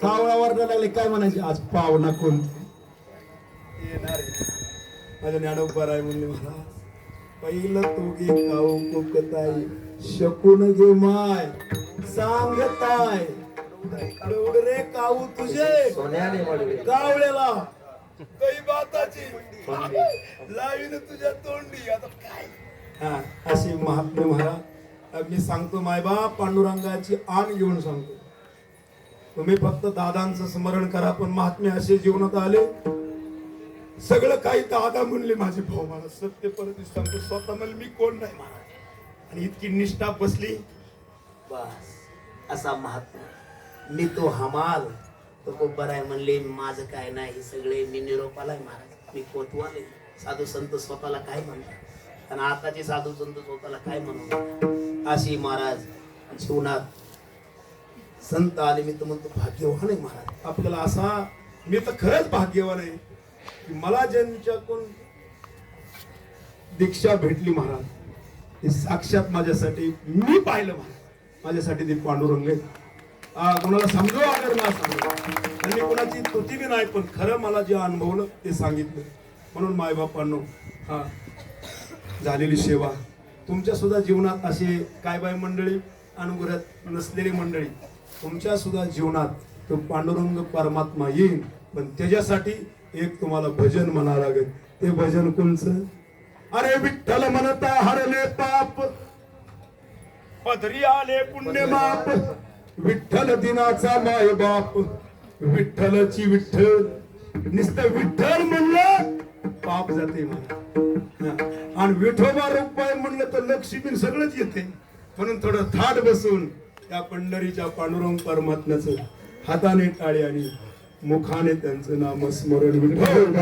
कावळावर लागले काय म्हणायचे आज पाहुणा कोण येणार माझ्या ज्ञानोबा राय म्हणले महाराज पहिलं तू घे काऊ कोकताई शकून घे माय सांगताय रे काऊ तुझे कावळ्याला काही बाताची लावीन तुझ्या तोंडी. आता काय अशी महात्मे महाराज मी सांगतो मायबाप पांडुरंगाची आण घेऊन सांगतो. तुम्ही फक्त दादांचं स्मरण करा. पण महात्मे असे जीवनात आले सगळं काही दादा म्हणले माझे भाऊ. मला सत्य परत सांगतो स्वतः म्हणले मी कोण नाही महाराज. आणि इतकी निष्ठा बसली बस असा महात्मा. मी तो हमाल तो बराय म्हणले माझं काय नाही सगळे मी निरोपाला महाराज मी कोतवाले साधू संत स्वतःला काय म्हणतात आणि आताचे साधू संत स्वतःला काय म्हणतात. अशी महाराज जीवनात संत आले. मी तर म्हणतो भाग्यवान आहे महाराज. आपल्याला असा, मी तर खरंच भाग्यवान आहे की मला ज्यांच्याकडून दीक्षा भेटली महाराज, ते साक्षात माझ्यासाठी, मी पाहिलं महाराज, माझ्यासाठी ते पांडुरंग आहे. कोणाला समजो अगर ना समजो, आणि कोणाची तुती बी नाही, पण खरं मला जे अनुभवलं ते सांगितलं. म्हणून मायबापांनो, हा झालेली सेवा तुमच्या सुद्धा जीवनात असे काय बाय मंडळी, अनुग्रहात नसलेली मंडळी, तुमच्या सुद्धा जीवनात तो पांडुरंग परमात्मा येईल. पण त्याच्यासाठी एक तुम्हाला भजन म्हणा लागेल. ते भजन कोणचं? अरे विठ्ठल म्हणता हरले पाप, पदरी आले पुण्य माप, विठ्ठल दिनाचा माय बाप, विठ्ठलची विठ्ठल, नुसतं विठ्ठल म्हणलं पाप जाते मला. आणि विठोबा रुपाय म्हणलं तर लक्ष्मी सगळंच येते. म्हणून थोडं थाट बसून त्या पंढरीच्या पांडुरंग परमात्म्याचं हाताने टाळे आणि मुखाने त्यांचं नामस्मरण. विठ्ठल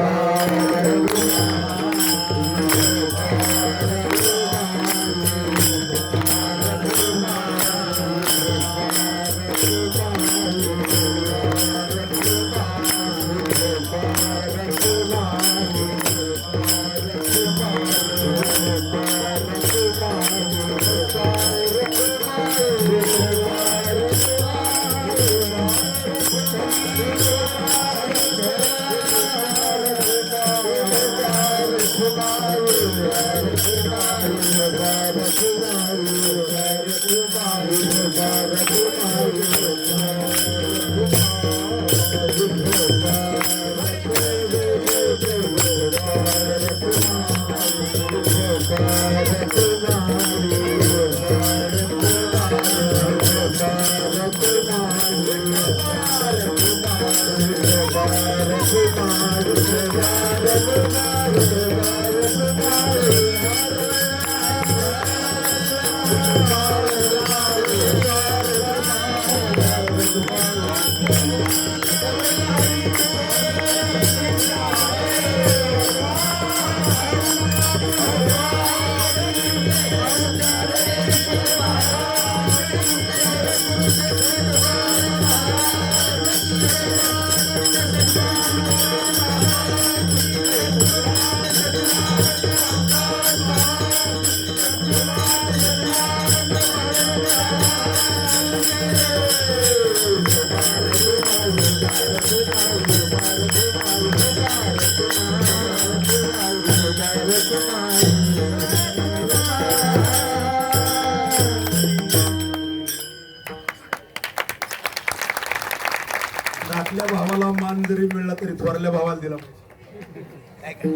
धाकल्या भावाला मान जरी मिळला तरी थोरल्या भावाला दिला पाहिजे. काय काय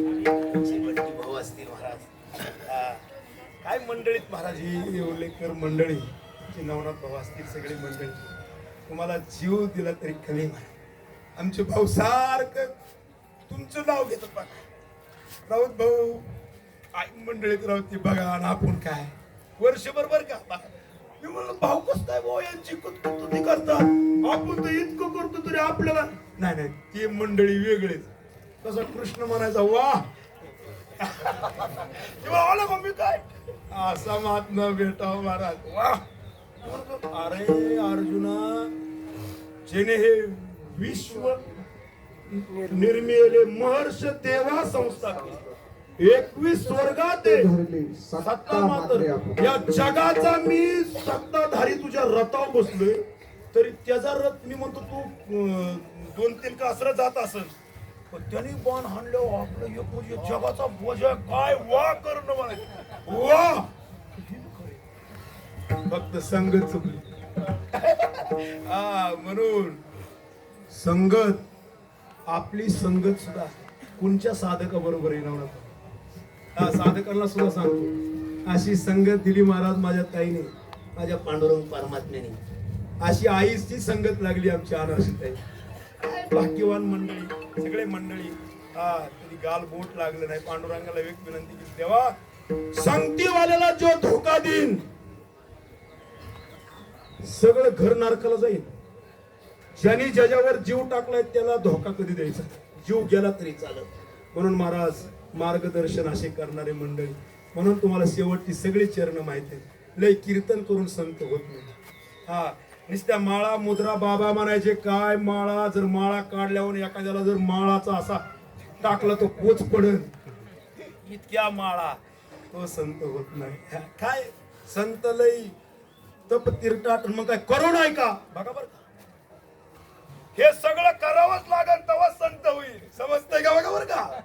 शेवटची भाऊ असतील महाराज. काय मंडळीत महाराज, ही येवलेकर मंडळी, नवनाथ भाऊ असतील, सगळी मंडळी तुम्हाला जीव दिला तरी कमी नाही. आमचे भाऊ सारखं तुमचं नाव घेतात बघा, राऊत भाऊ आई मंडळीत राहते बघा. आणि आपण काय वर्षभर बर का बघा, मी म्हणलं भाऊ कसं काय भाऊ यांची कुतकुती करतात, आपण तर इतकं करतो तरी आपल्याला नाही. नाही, ती मंडळी वेगळीच. तसा कृष्ण म्हणायचा वा आला मम्मी काय असा महात्मा भेटाव महाराज वा. अरे अर्जुना, जेने हे विश्व निर्मिले महर्ष तेव्हा संस्था केली, 21 स्वर्गात सत्ता मात्र या जगाचा मी सत्ताधारी तुझ्या रथावर बसलोय, तरी त्याचा रथ मी म्हणतो तू 2-3 कासर जात असेल, पण त्याने बाण हाणलं आपलं एक जगाचा बोज काय वा करणं म्हणायचं वा. फक्त संगत चुकली. म्हणून संगत, आपली संगत सुद्धा कोणच्या साधका बरोबर येणार. साधकांना सुद्धा सांगतो, अशी संगत दिली महाराज माझ्या ताईने, माझ्या पांडुरंग परमात्म्याने. अशी आईची संगत लागली आमची अनाशी ताई. भाग्यवान मंडळी, सगळे मंडळी. तरी गाल बोट लागलं नाही. पांडुरंगाला एक विनंती की देवा, संगतीवाल्याला जो धोका देईन सगळं घर नरकाला जाईल. ज्यांनी ज्याच्यावर जीव टाकलाय त्याला धोका कधी द्यायचा, जीव गेला तरी चालत. म्हणून महाराज मार्गदर्शन असे करणारे मंडळी. म्हणून तुम्हाला शेवटची सगळी चरण माहिती आहेत. लय कीर्तन करून संत होत नाही. हा नुसत्या माळा मुद्रा बाबा म्हणायचे काय माळा, जर माळा काढल्यावर एखाद्याला जर माळाचा असा टाकला तो पोच पडन इतक्या माळा, तो संत होत नाही. काय संत लय तप तीर्थाट मग काय करू नाही का? बघा बरं का, हे सगळं करावंच लागन तेव्हा संत होईल. समजतंय का? बघा बरं का,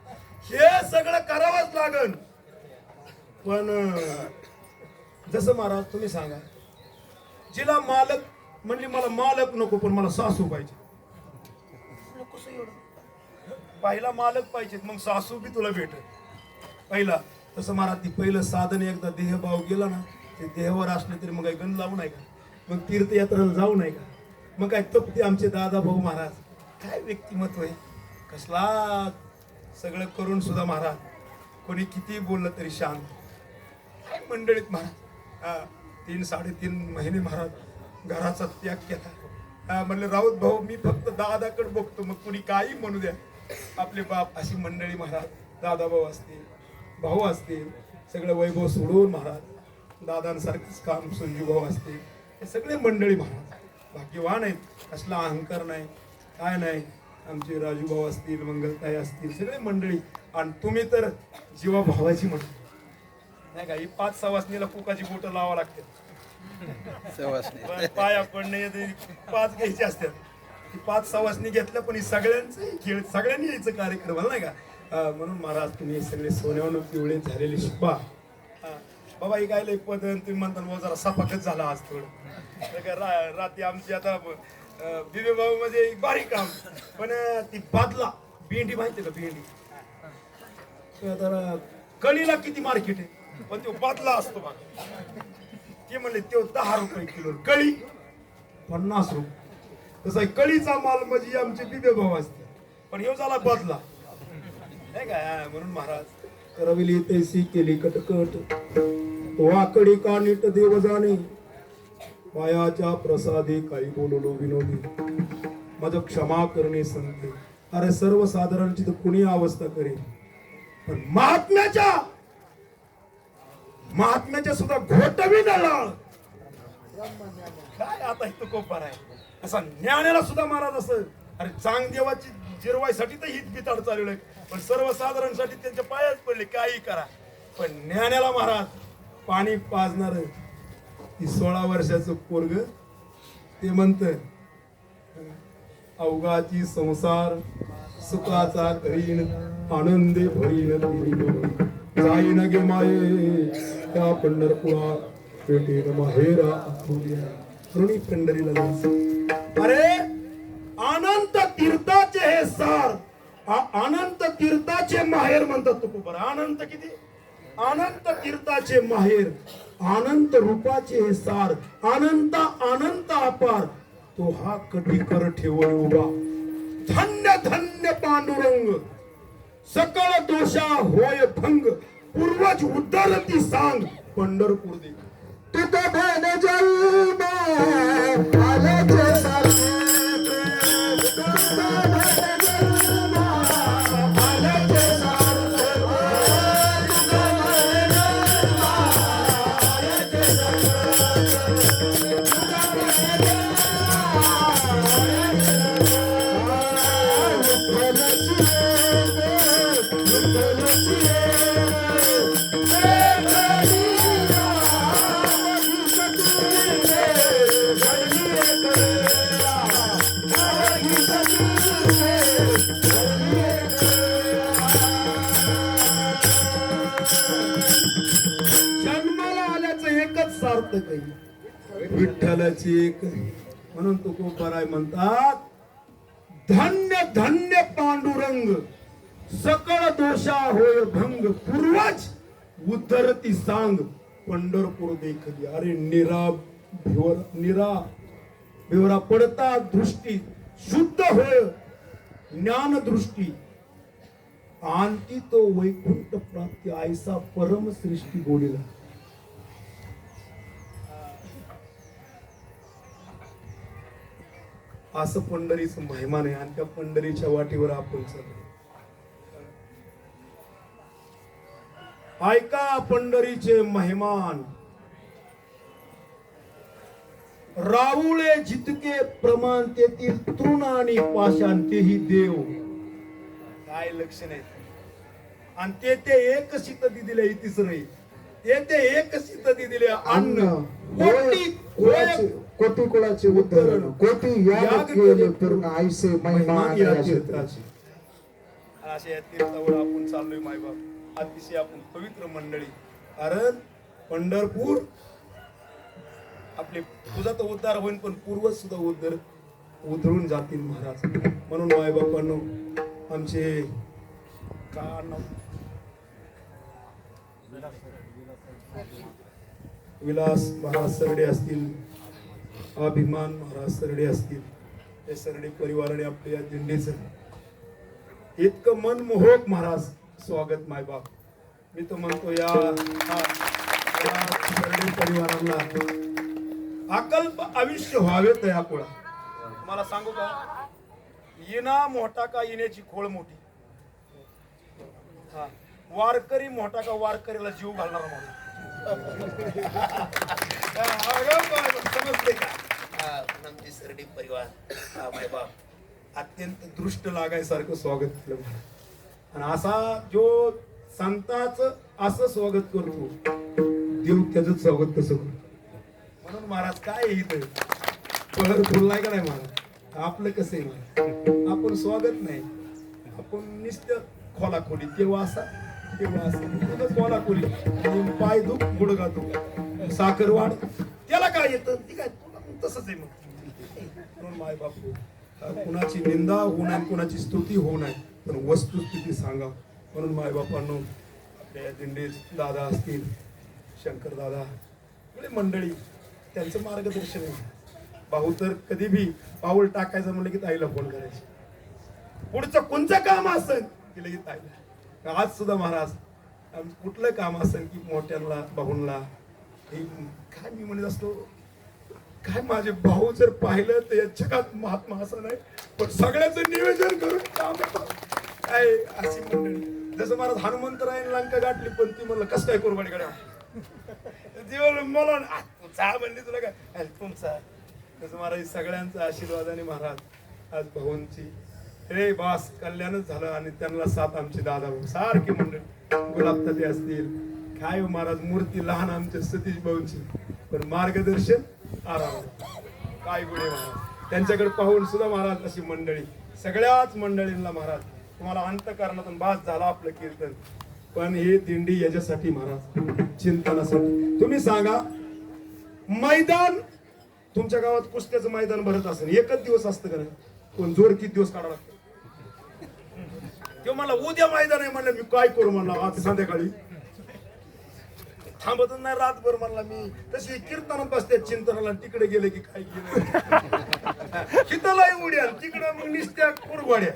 हे सगळं करावंच लागन. पण जसं महाराज तुम्ही सांगा, जिला मालक म्हणली मला मालक नको पण मला सासू पाहिजे, कसं एवढं? पहिला मालक पाहिजे मग सासू बी तुला भेटेल पहिला. तसं महाराज ती पहिलं साधन एकदा देहभाव गेला ना, ते देहावर असले तरी मग काही गण लावू नाही का, मग तीर्थयात्रेला जाऊ नाही का, मग काय तपते आमचे दादा भाऊ महाराज. काय व्यक्तिमत्व आहे, कसला सगळं करून सुद्धा महाराज कोणी किती बोललं तरी शांत. काय मंडळीत महाराज 3-3.5 महिने महाराज घराचा त्याग केला. म्हणले राऊत भाऊ मी फक्त दादाकडे बघतो, मग कुणी काही म्हणू द्या, आपले बाप. अशी मंडळी महाराज, दादा भाऊ असतील, भाऊ असतील, सगळं वैभव सोडून महाराज दादांसारखंच काम संजू भाऊ असतील, हे सगळे मंडळी महाराज भाग्यवान आहेत. कसला अहंकार नाही, काय नाही. आमचे राजू भाऊ असतील, मंगलताई असतील, सगळे मंडळी. आणि तुम्ही तर जीवा भावाची मंडळी नाही का. ही 5 सवासणीला कुकाची बोटं लावा लागते, पाया पडणे 5 घ्यायचे असतात. ही 5 सवासणी घेतल्या पण ही सगळ्यांचं खेळ, सगळ्यांनी यायचं कार्यक्रम नाही का. म्हणून महाराज तुम्ही सगळे सोन्यावर पिवळे झालेले शिपा. बाबा ही काय लय पदन तुम्ही म्हणता जरा सपाकच झाला आज थोडं. रात्री आमची आता दिवे भाऊ मध्ये बारीक काम, पण ती बादला भेंडी माहिती का, भेंडी तर कळीला किती मार्केट आहे, पण तो बादला असतो बघ. ते म्हणले तो 10 रुपये किलो, कळी 50 रुपये. तसा कळीचा माल म्हणजे आमचे दिवे भाऊ असते, पण हे झाला बदला नाही का. म्हणून महाराज करविली तैसी केली कटकट, वाकडी का नीट देव जाणे, पायाच्या प्रसादे काही बोललो विनोदी, माझं क्षमा करणे संते. अरे सर्वसाधारणची तर कुणी अवस्था करेल, पण महात्म्याच्या सुद्धा घोटवी नळाळ. काय आता इथं कोपार आहे असा ज्ञानाला सुद्धा महाराज असं. अरे चांगदेवाची जिरवायसाठी तर हित बिताड चालू आहे, पण सर्वसाधारणसाठी त्यांच्या पायात पडले काही करा. पण ज्ञानाला महाराज पाणी पाजणार ती 16 वर्षाचं पोरग ते म्हणत अवघाची संसार सुखाचा करीन आनंदे भरीन जाईन गे माये त्या पंढरपुरा पेटेन माहेरा ऋणी पंढरीला जायचं. अरे अनंत तीर्थाचे हे सार, अनंत तीर्थाचे माहेर म्हणतात तुकोबर. अनंत किती, अनंत तीर्थाचे माहेर, अनंत रूपाचे हे सार, अनंत अनंत अपार, तो हा कधी कर ठेवळ उभा. धन्य धन्य पांडुरंग सकळ दोषा होय भंग, पूर्वज उद्धरती सांग पंढरपूर दे. तुझं भन जन्म आल्याचे सारखे, तुझं भन जन्म आल्याचे सारखे, तुझं भन जन्म आल्याचे सारखे, तुझं भन जन्माला आल्याचं एकच सार्थक आहे, विठ्ठलाची एक. म्हणून तुकोबाराय म्हणतात धन्य धन्य पांडुरंग सकळ दोषा होय भंग, पूर्वज उद्धरती सांग पंढरपूर देखली. अरे निरा भिवरा पडता दृष्टी शुद्ध होय ज्ञान दृष्टी, आणती तो वैकुंठ प्राप्ती आयसा परम सृष्टी बोलिला. असं पंढरीचं महिमा आहे आणि त्या पंढरीच्या वाटेवर आपण चाललो. ऐका पंढरीचे मेहमान, राऊळे जितके प्रमाण तेथील तृण आणि पाषाण तेही देव. काय लक्षण आहे. आणि ते एक शीतती दिले तिसरे ते एक शीतती दिले अन्न कोटी कुळाचे उद्धरण, कोटी याग केले पूर्ण आईसे महिमान या क्षेत्राची. अशा तीर्थावर आपण चाललोय मायबाप. अतिशय आपण पवित्र मंडळी. कारण पंढरपूर आपले तुझा तर उद्धार होईल पण पूर्वज सुद्धा उधळून जातील महाराज. म्हणून मायबापांनो आमचे का विलास महाराज सरडे असतील, अभिमान महाराज सरडे असतील, हे सरडे परिवाराने आपल्या या दिंडीचं इतकं मनमोहक महाराज स्वागत मायबाप. मी तर म्हणतो या सरडे परिवाराला अकल्प आयुष्य व्हावे तया कुळा. तुम्हाला सांगू का, येणा मोठा का येण्याची खोळ मोठी. हा, वारकरी मोठा का वारकरीला जीव घालणारा माणूस. समजते का. आमची सरडी परिवार मायबाप अत्यंत दृष्ट लागायसारखं स्वागत केलं. आणि असा जो संतांचं असं स्वागत करतो देव त्याच स्वागत कसं करतो. म्हणून महाराज काय इथं पहर फुललाय का नाही महाराज. आपलं कसं आहे महाराज, आपण स्वागत नाही, आपण निश्चित खोलाखोली तेव्हा असा खोलाखोली पाय दुख गुडगा दुख साखरवाड त्याला काय येतं ती काय तसंच आहे. मग माय बापू कुणाची निंदा होऊ नये, कुणाची स्तुती होऊ नये, पण वस्तुस्थिती सांगा. म्हणून माय बापांनो आपल्या दिंडीत दादा असतील, शंकर दादा मंडळी त्यांचं मार्गदर्शन आहे. भाऊ तर कधी भी पाऊल टाकायचं म्हणलं की ताईला फोन करायचे. पुढचं कोणचं काम असेल की लगेच ताईला. आज सुद्धा महाराज कुठलं काम असेल की मोठ्यांना भाऊंना काय मी म्हणत असतो, काय माझे भाऊ जर पाहिलं तर या जगात महात्मा असं नाही, पण सगळ्याचं नियोजन करून काम काय अशी मंडळी. जसं महाराज हनुमंतरायने लंका गाठली पण ती म्हणलं कसं काय करू गाडी मला तुमचा म्हणली तुला काय तुमचा. तसं महाराज सगळ्यांचा आशीर्वादाने महाराज आज भाऊंची हे बास कल्याणच झालं. आणि त्यांना साथ आमचे दादा भाऊ सारखे मंडळी गुलाब ताते असतील, काय महाराज मूर्ती लहान आमच्या सतीश भाऊंची, पण मार्गदर्शन आराम काय गुणे महाराज. त्यांच्याकडे पाहून सुद्धा महाराज अशी मंडळी सगळ्याच मंडळींना महाराज तुम्हाला अंतःकरणातून बास झाला आपलं कीर्तन. पण हे दिंडी याच्यासाठी महाराज चिंतनासाठी. तुम्ही सांगा मैदान तुमच्या गावात कुस्त्याचं मैदान भरत असेल, एकच दिवस असतं का नाही, पण जोर किती दिवस काढावं लागतं. ते मला उद्या मैदान आहे म्हणलं मी काय करू म्हणला आज संध्याकाळी थांबतच नाही रातभर म्हणला मी. तशी कीर्तनात बसते चिंतनाला, तिकडे गेले की काय गेलं चितलाही उड्या तिकडे मग निसत्या कुरघोड्या.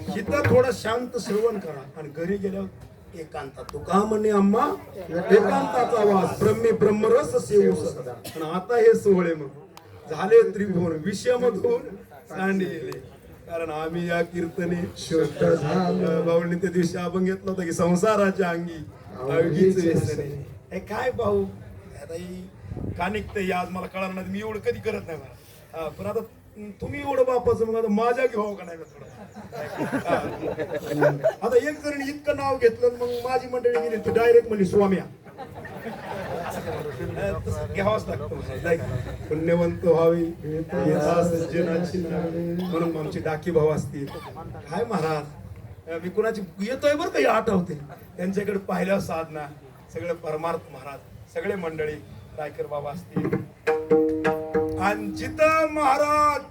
हिथं थोडं शांत श्रवण करा आणि घरी गेल्यावर एकांता. तुका म्हणे अम्मा एकांताचा वास ब्रह्मी ब्रह्मरस सेवू सदा. आणि आता हे सोहळे मग झाले त्रिभुवन विषयामधून सांडले. कारण आम्ही या कीर्तने शुद्ध झालो. भाऊंनी त्या दिवशी अभंग घेतला होता की संसाराच्या अंगी अवघीच व्यसने. काय भाऊ आता का निघतंय आज मला कळणार नाही, मी एवढं कधी करत नाही मला. पण आता तुम्ही एवढं बापाचं मग आता माझ्या घेऊ का नाही थोडं. आता एक जण इतकं नाव घेतलं मग माझी मंडळी गेली ती डायरेक्ट म्हणली स्वाम्या. घ्यावाच लागतं पुण्यवंत व्हावे सज्जनाची. म्हणून आमचे डाकी भाऊ असतील काय महाराज मी कुणाची येतोय बरं काही आठवते त्यांच्याकडे पाहिल्यावर साधना सगळं परमार्थ महाराज सगळे मंडळी रायकर बाबा असतील. आणि जिथं महाराज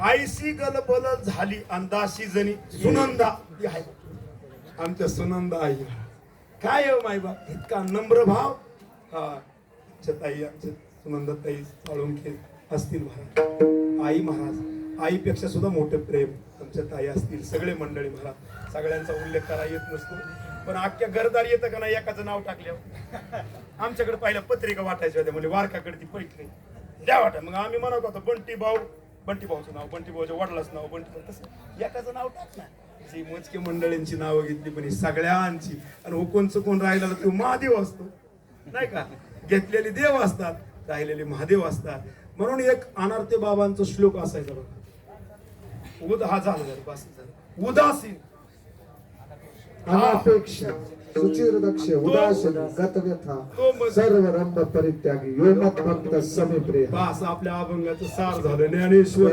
आईशी गलबल झाली अंदाशी जणी सुनंदा ती आहे आमच्या सुनंदा आई. काय हो माय बाप इतका नम्र भाव. आमच्या ताई आमच्या सुनंदा ताई साळुंखे असतील महाराज. आई महाराज आईपेक्षा सुद्धा मोठं प्रेम आमच्या ताई असतील. सगळे मंडळी महाराज सगळ्यांचा उल्लेख करा येत नसतो पण अख्ख्या घरदार येतं का नाही एकाचं नाव टाकल्यावर. आमच्याकडे पहिल्या पत्रिका वाटायच्या होत्या म्हणजे वारकाकडे ती पैठणी द्या वाटा. मग आम्ही म्हणत होतो बंटी भाऊ बंटी भाऊचं नाव, बंटी भाऊच्या वडिलाचं नाव, बंटी भाऊ तसं एकाचं नाव टाक ना. जी मोजके मंडळींची नावं घेतली पण ही सगळ्यांची, आणि हुकून चुकून राहिलेला तो महादेव असतो नाही का. घेतलेले देव असतात, राहिलेले महादेव असतात. म्हणून एक अनार्ते बाबांचा श्लोक असायचा बघा, हा झालं बस झालं. उदासीन अनापेक्षा सुचिर दक्ष उदासीन गतव्यथा सर्व रंभ परित्यागी यो मत भक्त समे प्रिय. बस आपल्या अभंगाचं सार झालं. ज्ञानेश्वर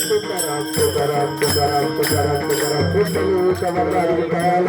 तुकाराम तुकाराम तुकाराम तुकाराम तुकाराम